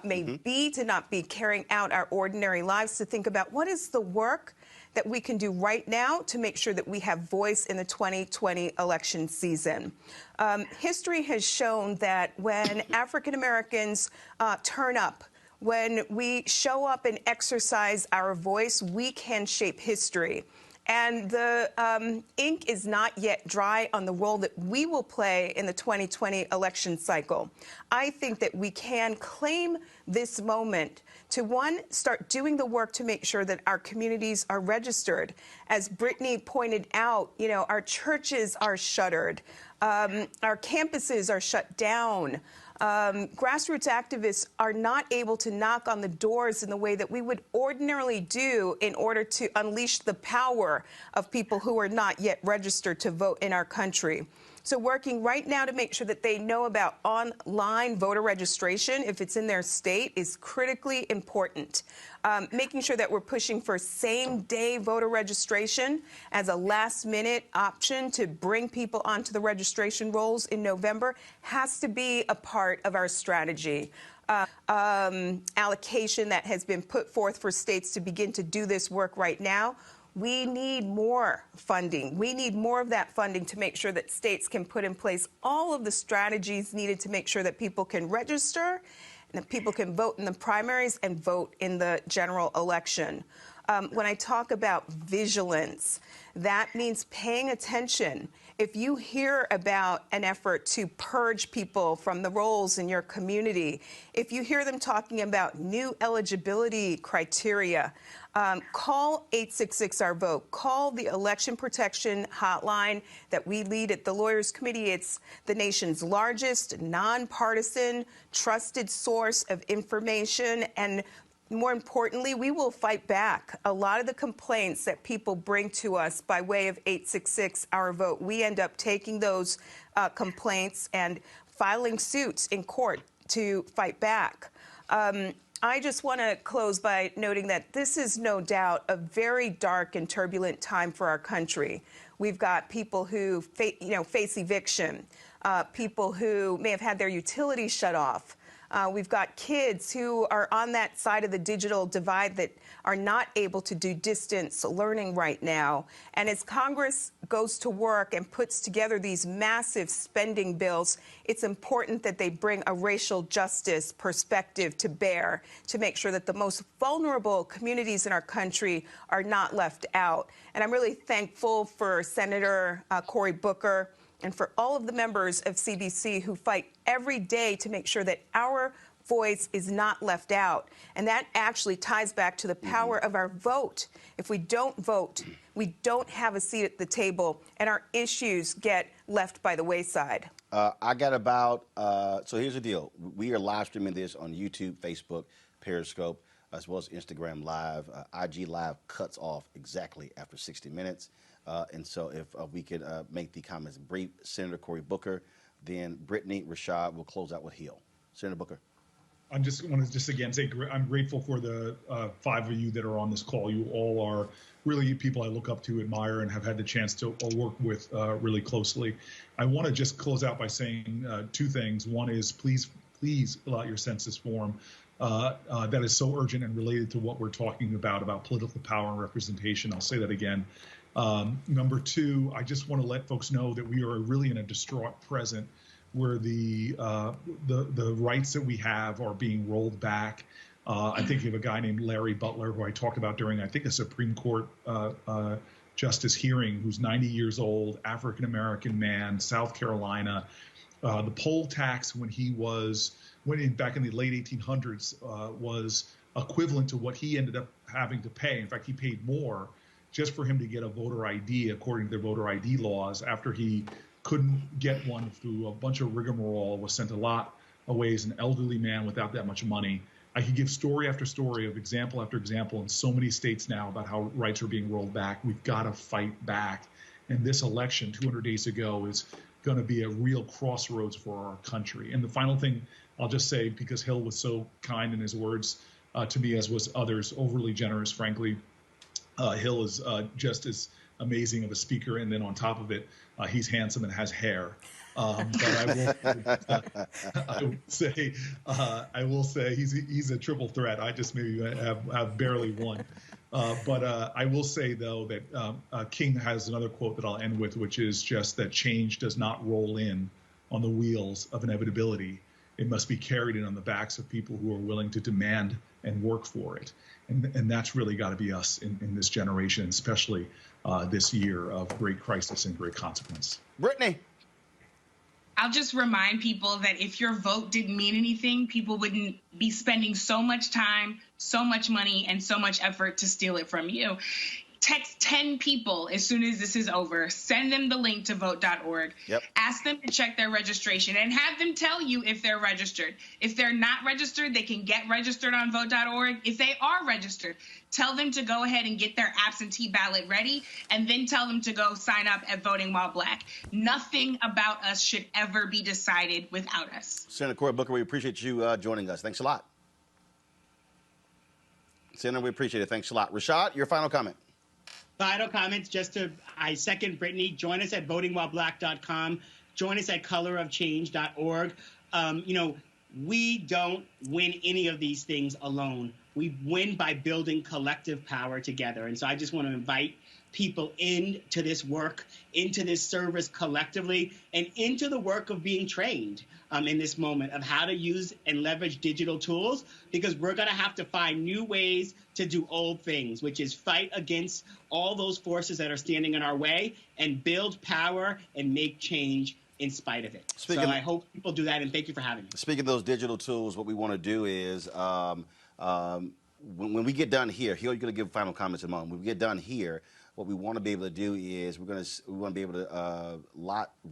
may be to not be carrying out our ordinary lives, to think about what is the work that we can do right now to make sure that we have voice in the 2020 election season. History has shown that when African Americans turn up, when we show up and exercise our voice, we can shape history. And the ink is not yet dry on the role that we will play in the 2020 election cycle. I think that we can claim this moment to, one, start doing the work to make sure that our communities are registered. As Brittany pointed out, you know, our churches are shuttered. Our campuses are shut down. Grassroots activists are not able to knock on the doors in the way that we would ordinarily do in order to unleash the power of people who are not yet registered to vote in our country. So working right now to make sure that they know about online voter registration, if it's in their state, is critically important. Making sure that we're pushing for same-day voter registration as a last-minute option to bring people onto the registration rolls in November has to be a part of our strategy. Allocation that has been put forth for states to begin to do this work right now. We need more funding. We need more of that funding to make sure that states can put in place all of the strategies needed to make sure that people can register and that people can vote in the primaries and vote in the general election. When I talk about vigilance, that means paying attention. If you hear about an effort to purge people from the rolls in your community, if you hear them talking about new eligibility criteria, call 866-OUR-VOTE. Call the election protection hotline that we lead at the Lawyers Committee. It's the nation's largest, nonpartisan, trusted source of information, and more importantly, we will fight back. A lot of the complaints that people bring to us by way of 866-OUR-VOTE, we end up taking those complaints and filing suits in court to fight back. I just want to close by noting that this is no doubt a very dark and turbulent time for our country. We've got people who face eviction, people who may have had their utilities shut off. We've got kids who are on that side of the digital divide that are not able to do distance learning right now. And as Congress goes to work and puts together these massive spending bills, it's important that they bring a racial justice perspective to bear to make sure that the most vulnerable communities in our country are not left out. And I'm really thankful for Senator Cory Booker and for all of the members of CBC who fight every day to make sure that our voice is not left out. And that actually ties back to the power of our vote. If we don't vote, we don't have a seat at the table, and our issues get left by the wayside. I got about, so here's the deal. We are live streaming this on YouTube, Facebook, Periscope, as well as Instagram Live. IG Live cuts off exactly after 60 minutes. And so if we could make the comments brief, Senator Cory Booker, then Brittany, Rashad will close out with Hill. Senator Booker. I just want to again say I'm grateful for the 5 of you that are on this call. You all are really people I look up to, admire, and have had the chance to work with really closely. I want to just close out by saying 2 things. One is please fill out your census form. That is so urgent and related to what we're talking about political power and representation. I'll say that again. Number 2, I just want to let folks know that we are really in a distraught present where the rights that we have are being rolled back. I think of a guy named Larry Butler, who I talked about during, I think, a Supreme Court justice hearing, who's 90 years old, African-American man, South Carolina. The poll tax when he was, back in the late 1800s, was equivalent to what he ended up having to pay. In fact, he paid more just for him to get a voter ID, according to their voter ID laws, after he couldn't get one through a bunch of rigmarole, was sent a lot of ways, an elderly man without that much money. I could give story after story of example after example in so many states now about how rights are being rolled back. We've got to fight back. And this election 200 days ago is going to be a real crossroads for our country. And the final thing I'll just say, because Hill was so kind in his words to me, as was others, overly generous, frankly. Hill is just as amazing of a speaker, and then on top of it, he's handsome and has hair. But I will say he's a triple threat. I just maybe have barely one. But I will say, though, that King has another quote that I'll end with, which is just that change does not roll in on the wheels of inevitability. It must be carried in on the backs of people who are willing to demand and work for it. And that's really got to be us in this generation, especially this year of great crisis and great consequence. Brittany. I'll just remind people that if your vote didn't mean anything, people wouldn't be spending so much time, so much money, and so much effort to steal it from you. text 10 people as soon as this is over. Send them the link to vote.org. Yep. Ask them to check their registration and have them tell you if they're registered. If they're not registered, they can get registered on vote.org. If they are registered, tell them to go ahead and get their absentee ballot ready, and then tell them to go sign up at Voting While Black. Nothing about us should ever be decided without us. Senator Cory Booker, we appreciate you joining us. Thanks a lot. Senator, we appreciate it. Thanks a lot. Rashad, your final comment. Final comments, I second Brittany. Join us at votingwhileblack.com. Join us at colorofchange.org. We don't win any of these things alone. We win by building collective power together. And so I just want to invite people into this work, into this service collectively, and into the work of being trained in this moment of how to use and leverage digital tools, because we're going to have to find new ways to do old things, which is fight against all those forces that are standing in our way and build power and make change in spite of it. I hope people do that, and thank you for having me. Speaking of those digital tools, what we want to do is when we get done here, you're going to give final comments in a moment. When we get done here, what we want to be able to do is we want to be able to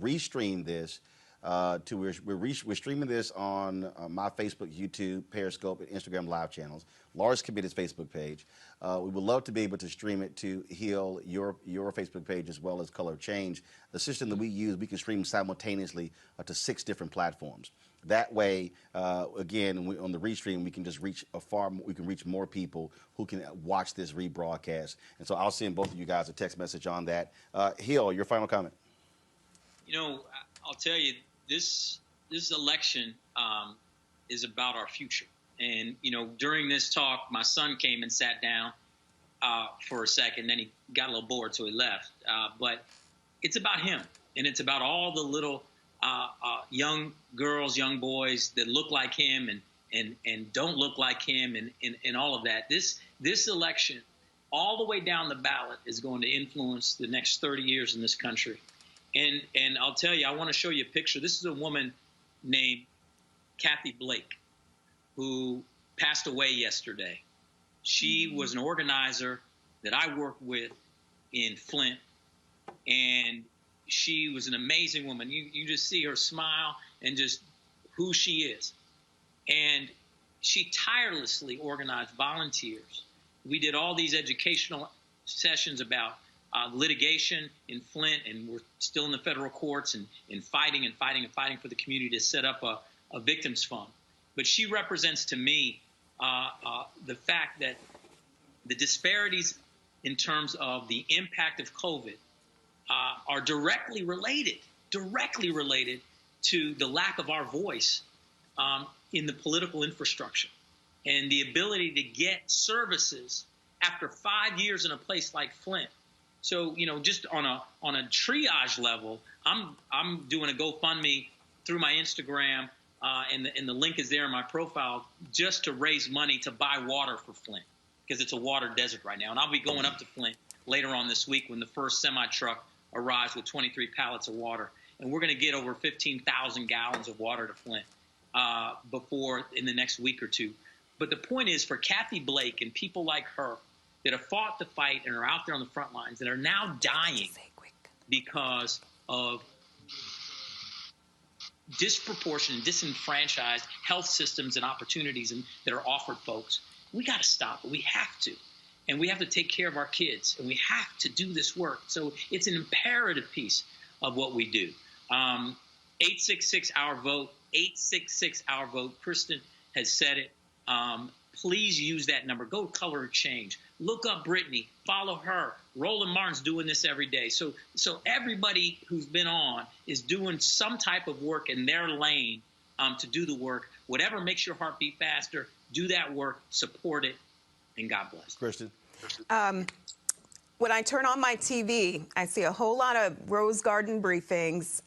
restream this. We're streaming this on my Facebook, YouTube, Periscope, and Instagram live channels. Laura's Committee's Facebook page. We would love to be able to stream it to Heal, your Facebook page, as well as Color of Change. The system that we use, we can stream simultaneously to 6 different platforms. That way, again, on the restream, we can just reach we can reach more people who can watch this rebroadcast. And so I'll send both of you guys a text message on that. Heal, your final comment. I'll tell you, this election is about our future. And, during this talk, my son came and sat down for a second, then he got a little bored, so he left. But it's about him, and it's about all the little young girls, young boys that look like him and don't look like him and all of that. This election, all the way down the ballot, is going to influence the next 30 years in this country. And I'll tell you, I want to show you a picture. This is a woman named Kathy Blake, who passed away yesterday. She was an organizer that I worked with in Flint, and she was an amazing woman. You just see her smile and just who she is. And she tirelessly organized volunteers. We did all these educational sessions about litigation in Flint, and we're still in the federal courts and fighting for the community to set up a victims fund. But she represents to me the fact that the disparities in terms of the impact of COVID are directly related to the lack of our voice in the political infrastructure and the ability to get services after 5 years in a place like Flint. So, just on a triage level, I'm doing a GoFundMe through my Instagram, and the link is there in my profile, just to raise money to buy water for Flint, because it's a water desert right now. And I'll be going up to Flint later on this week when the first semi-truck arrives with 23 pallets of water. And we're going to get over 15,000 gallons of water to Flint before in the next week or two. But the point is, for Kathy Blake and people like her that have fought the fight and are out there on the front lines that are now dying because of disproportionate, disenfranchised health systems and opportunities that are offered folks, we got to stop it. We have to. And we have to take care of our kids, and we have to do this work. So it's an imperative piece of what we do. 866-OUR-VOTE, 866-OUR-VOTE. Kristen has said it. Please use that number. Go to Color of Change. Look up Brittany. Follow her. Roland Martin's doing this every day. So everybody who's been on is doing some type of work in their lane to do the work. Whatever makes your heart beat faster, do that work, support it, and God bless. Kristen? When I turn on my TV, I see a whole lot of Rose Garden briefings,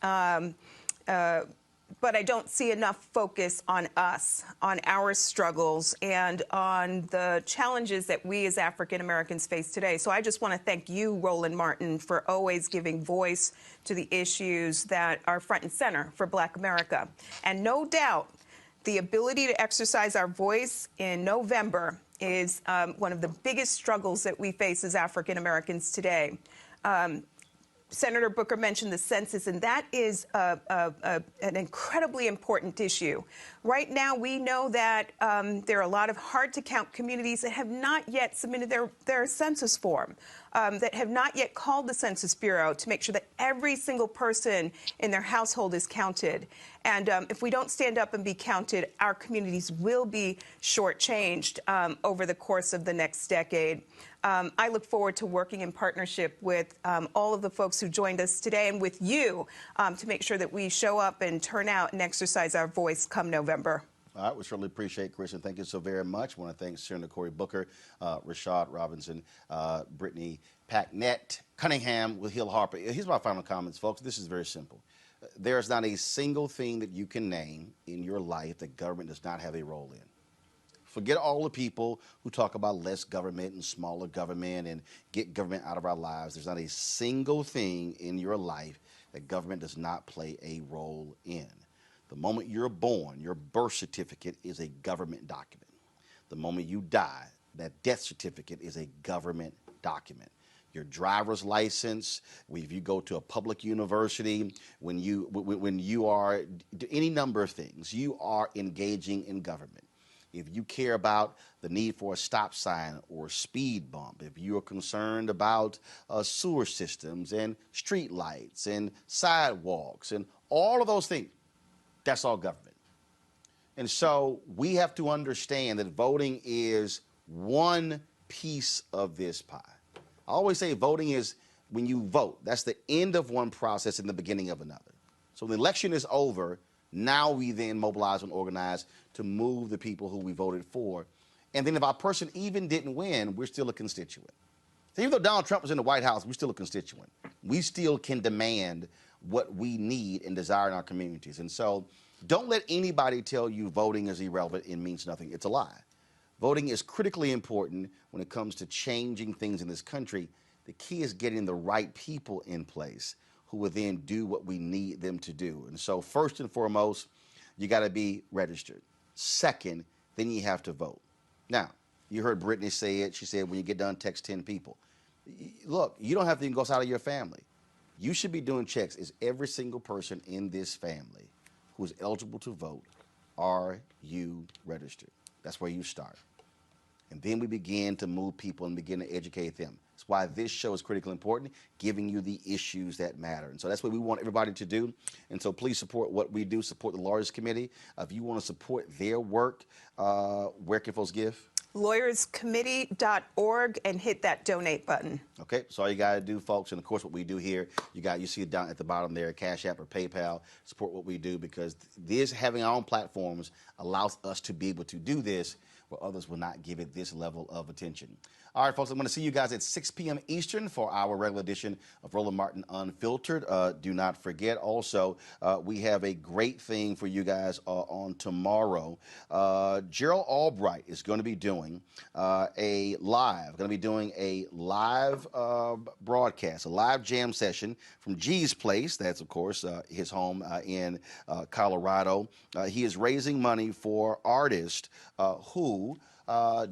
but I don't see enough focus on us, on our struggles, and on the challenges that we as African Americans face today. So I just want to thank you, Roland Martin, for always giving voice to the issues that are front and center for Black America. And no doubt, the ability to exercise our voice in November is one of the biggest struggles that we face as African Americans today. Senator Booker mentioned the census, and that is an incredibly important issue. Right now, we know that there are a lot of hard-to-count communities that have not yet submitted their census form, that have not yet called the Census Bureau to make sure that every single person in their household is counted. And if we don't stand up and be counted, our communities will be shortchanged over the course of the next decade. I look forward to working in partnership with all of the folks who joined us today and with you to make sure that we show up and turn out and exercise our voice come November. All right, we certainly appreciate Kristen. Thank you so very much. I want to thank Senator Cory Booker, Rashad Robinson, Brittany Packnett, Cunningham, with Hill Harper. Here's my final comments, folks. This is very simple. There's not a single thing that you can name in your life that government does not have a role in. Forget all the people who talk about less government and smaller government and get government out of our lives. There's not a single thing in your life that government does not play a role in. The moment you're born, your birth certificate is a government document. The moment you die, that death certificate is a government document. Your driver's license, if you go to a public university, when you are any number of things, you are engaging in government. If you care about the need for a stop sign or a speed bump, if you are concerned about sewer systems and street lights and sidewalks and all of those things, that's all government. And so we have to understand that voting is one piece of this pie. I always say voting is when you vote. That's the end of one process and the beginning of another. So when the election is over, now we then mobilize and organize to move the people who we voted for. And then if our person even didn't win, we're still a constituent. So even though Donald Trump was in the White House, we're still a constituent. We still can demand what we need and desire in our communities. And so don't let anybody tell you voting is irrelevant and means nothing. It's a lie. Voting is critically important when it comes to changing things in this country. The key is getting the right people in place who will then do what we need them to do. And so first and foremost, you got to be registered. Second, then you have to vote. Now, you heard Brittany say it. She said, when you get done, text 10 people. Look, you don't have to even go outside of your family. You should be doing checks. Is every single person in this family who is eligible to vote, are you registered? That's where you start. And then we begin to move people and begin to educate them. That's why this show is critically important, giving you the issues that matter. And so that's what we want everybody to do. And so please support what we do, support the Lawyers Committee. If you want to support their work, where can folks give? LawyersCommittee.org and hit that donate button. Okay, so all you got to do, folks, and of course what we do here, you see it down at the bottom there, Cash App or PayPal, support what we do, because this, having our own platforms, allows us to be able to do this where others will not give it this level of attention. All right, folks, I'm going to see you guys at 6 p.m. Eastern for our regular edition of Roland Martin Unfiltered. Do not forget, also, we have a great thing for you guys on tomorrow. Gerald Albright is going to be doing a live broadcast, a live jam session from G's Place. That's, of course, his home in Colorado. He is raising money for artists who are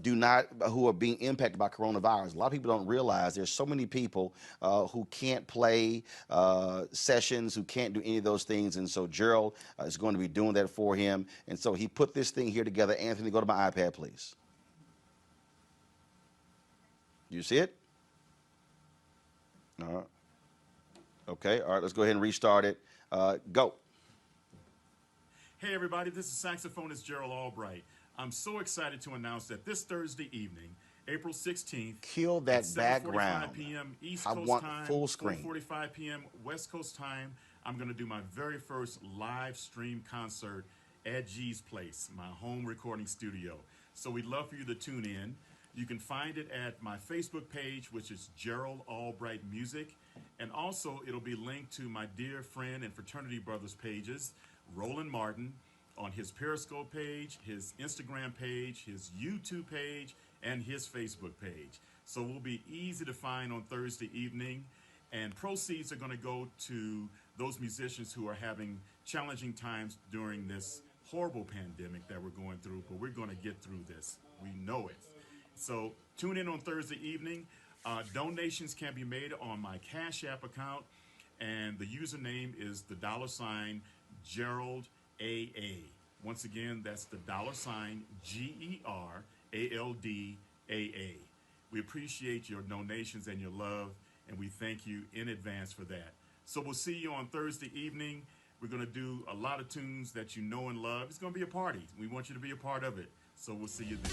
being impacted by coronavirus. A lot of people don't realize there's so many people who can't play sessions, who can't do any of those things. And so Gerald is going to be doing that for him. And so he put this thing here together. Anthony, go to my iPad, please. You see it? All right. Okay. All right. Let's go ahead and restart it. Go. Hey, everybody. This is saxophonist Gerald Albright. I'm so excited to announce that this Thursday evening, April 16th, kill that at background. 7:45 p.m. East I Coast want time, full screen. 4:45 p.m. West Coast time, I'm going to do my very first live stream concert at G's Place, my home recording studio. So we'd love for you to tune in. You can find it at my Facebook page, which is Gerald Albright Music. And also, it'll be linked to my dear friend and fraternity brothers pages, Roland Martin, on his Periscope page, his Instagram page, his YouTube page, and his Facebook page. So we'll be easy to find on Thursday evening, and proceeds are going to go to those musicians who are having challenging times during this horrible pandemic that we're going through, but we're going to get through this. We know it. So tune in on Thursday evening. Donations can be made on my Cash App account, and the username is the $ Gerald AA. Once again, that's the $ GERALD AA. We appreciate your donations and your love, and we thank you in advance for that. So we'll see you on Thursday evening. We're going to do a lot of tunes that you know and love. It's going to be a party. We want you to be a part of it. So we'll see you then.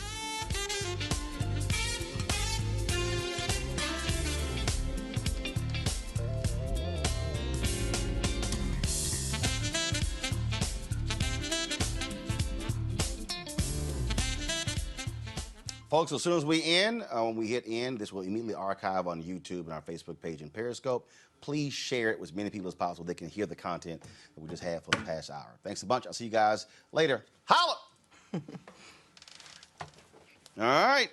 Folks, as soon as we end, when we hit end, this will immediately archive on YouTube and our Facebook page and Periscope. Please share it with as many people as possible. They can hear the content that we just had for the past hour. Thanks a bunch. I'll see you guys later. Holla! All right.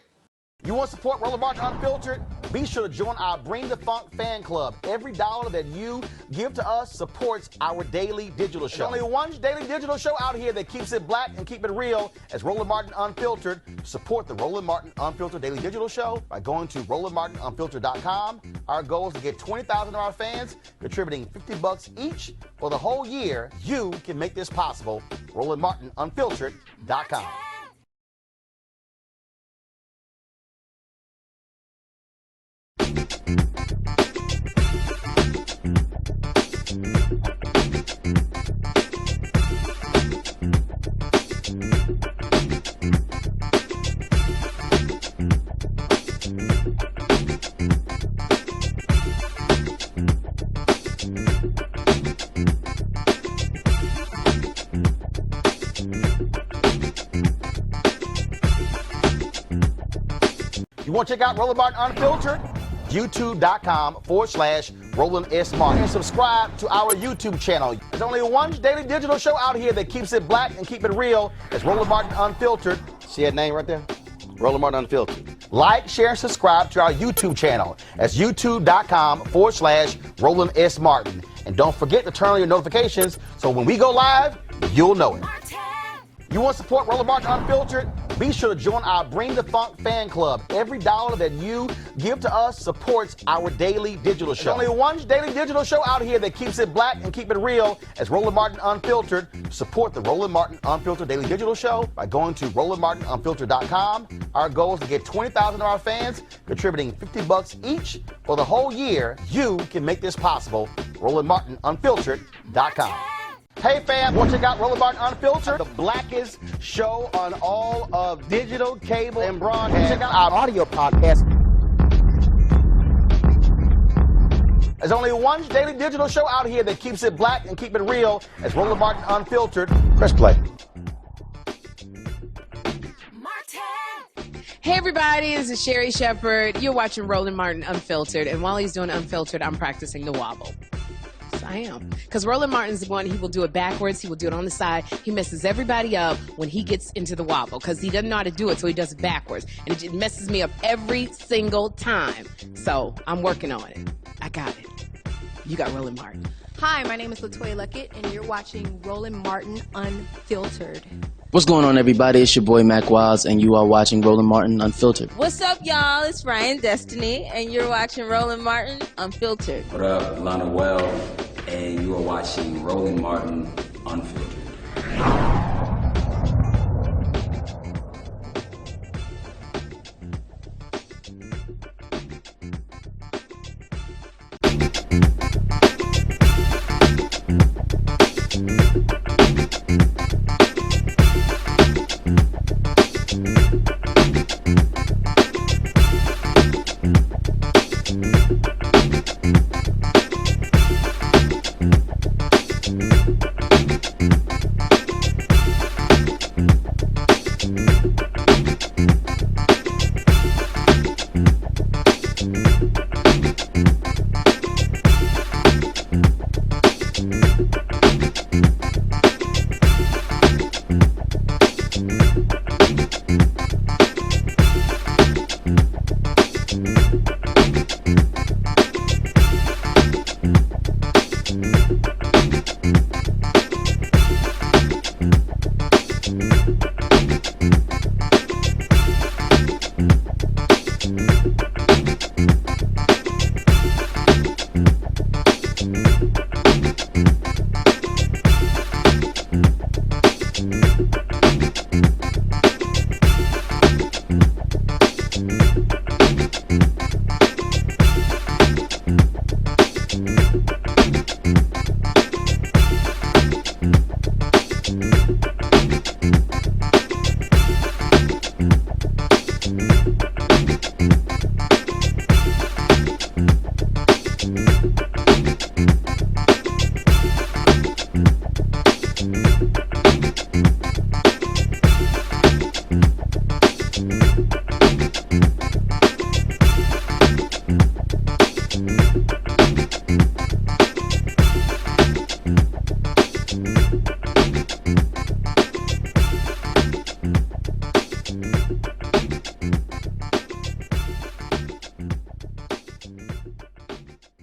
You want to support Roland Martin Unfiltered? Be sure to join our Bring the Funk fan club. Every dollar that you give to us supports our daily digital show. There's only one daily digital show out here that keeps it black and keep it real as Roland Martin Unfiltered. Support the Roland Martin Unfiltered daily digital show by going to RolandMartinUnfiltered.com. Our goal is to get 20,000 of our fans contributing $50 each for the whole year. You can make this possible. RolandMartinUnfiltered.com. You want to check out Roland Martin Unfiltered? YouTube.com/Roland S. Martin. And subscribe to our YouTube channel. There's only one daily digital show out here that keeps it black and keep it real. It's Roland Martin Unfiltered. See that name right there? Roland Martin Unfiltered. Like, share, and subscribe to our YouTube channel. That's YouTube.com/Roland S. Martin. And don't forget to turn on your notifications so when we go live, you'll know it. You want to support Roland Martin Unfiltered? Be sure to join our Bring the Funk fan club. Every dollar that you give to us supports our daily digital show. There's only one daily digital show out here that keeps it black and keep it real as Roland Martin Unfiltered. Support the Roland Martin Unfiltered daily digital show by going to RolandMartinUnfiltered.com. Our goal is to get 20,000 of our fans contributing $50 each for the whole year. You can make this possible. RolandMartinUnfiltered.com. Hey fam, want to check out Roland Martin Unfiltered? The blackest show on all of digital, cable, and broadcast. Check out our audio podcast. There's only one daily digital show out here that keeps it black and keep it real. It's Roland Martin Unfiltered. Press play. Hey everybody, this is Sherry Shepherd. You're watching Roland Martin Unfiltered, and while he's doing Unfiltered, I'm practicing the wobble. I am. Because Roland Martin's the one, he will do it backwards, he will do it on the side. He messes everybody up when he gets into the wobble because he doesn't know how to do it, so he does it backwards. And it just messes me up every single time. So I'm working on it. I got it. You got Roland Martin. Hi, my name is LaToya Luckett, and you're watching Roland Martin Unfiltered. What's going on, everybody? It's your boy Mac Wiles, and you are watching Roland Martin Unfiltered. What's up, y'all? It's Ryan Destiny, and you're watching Roland Martin Unfiltered. What up, Lana Well, and you are watching Roland Martin Unfiltered. Peace.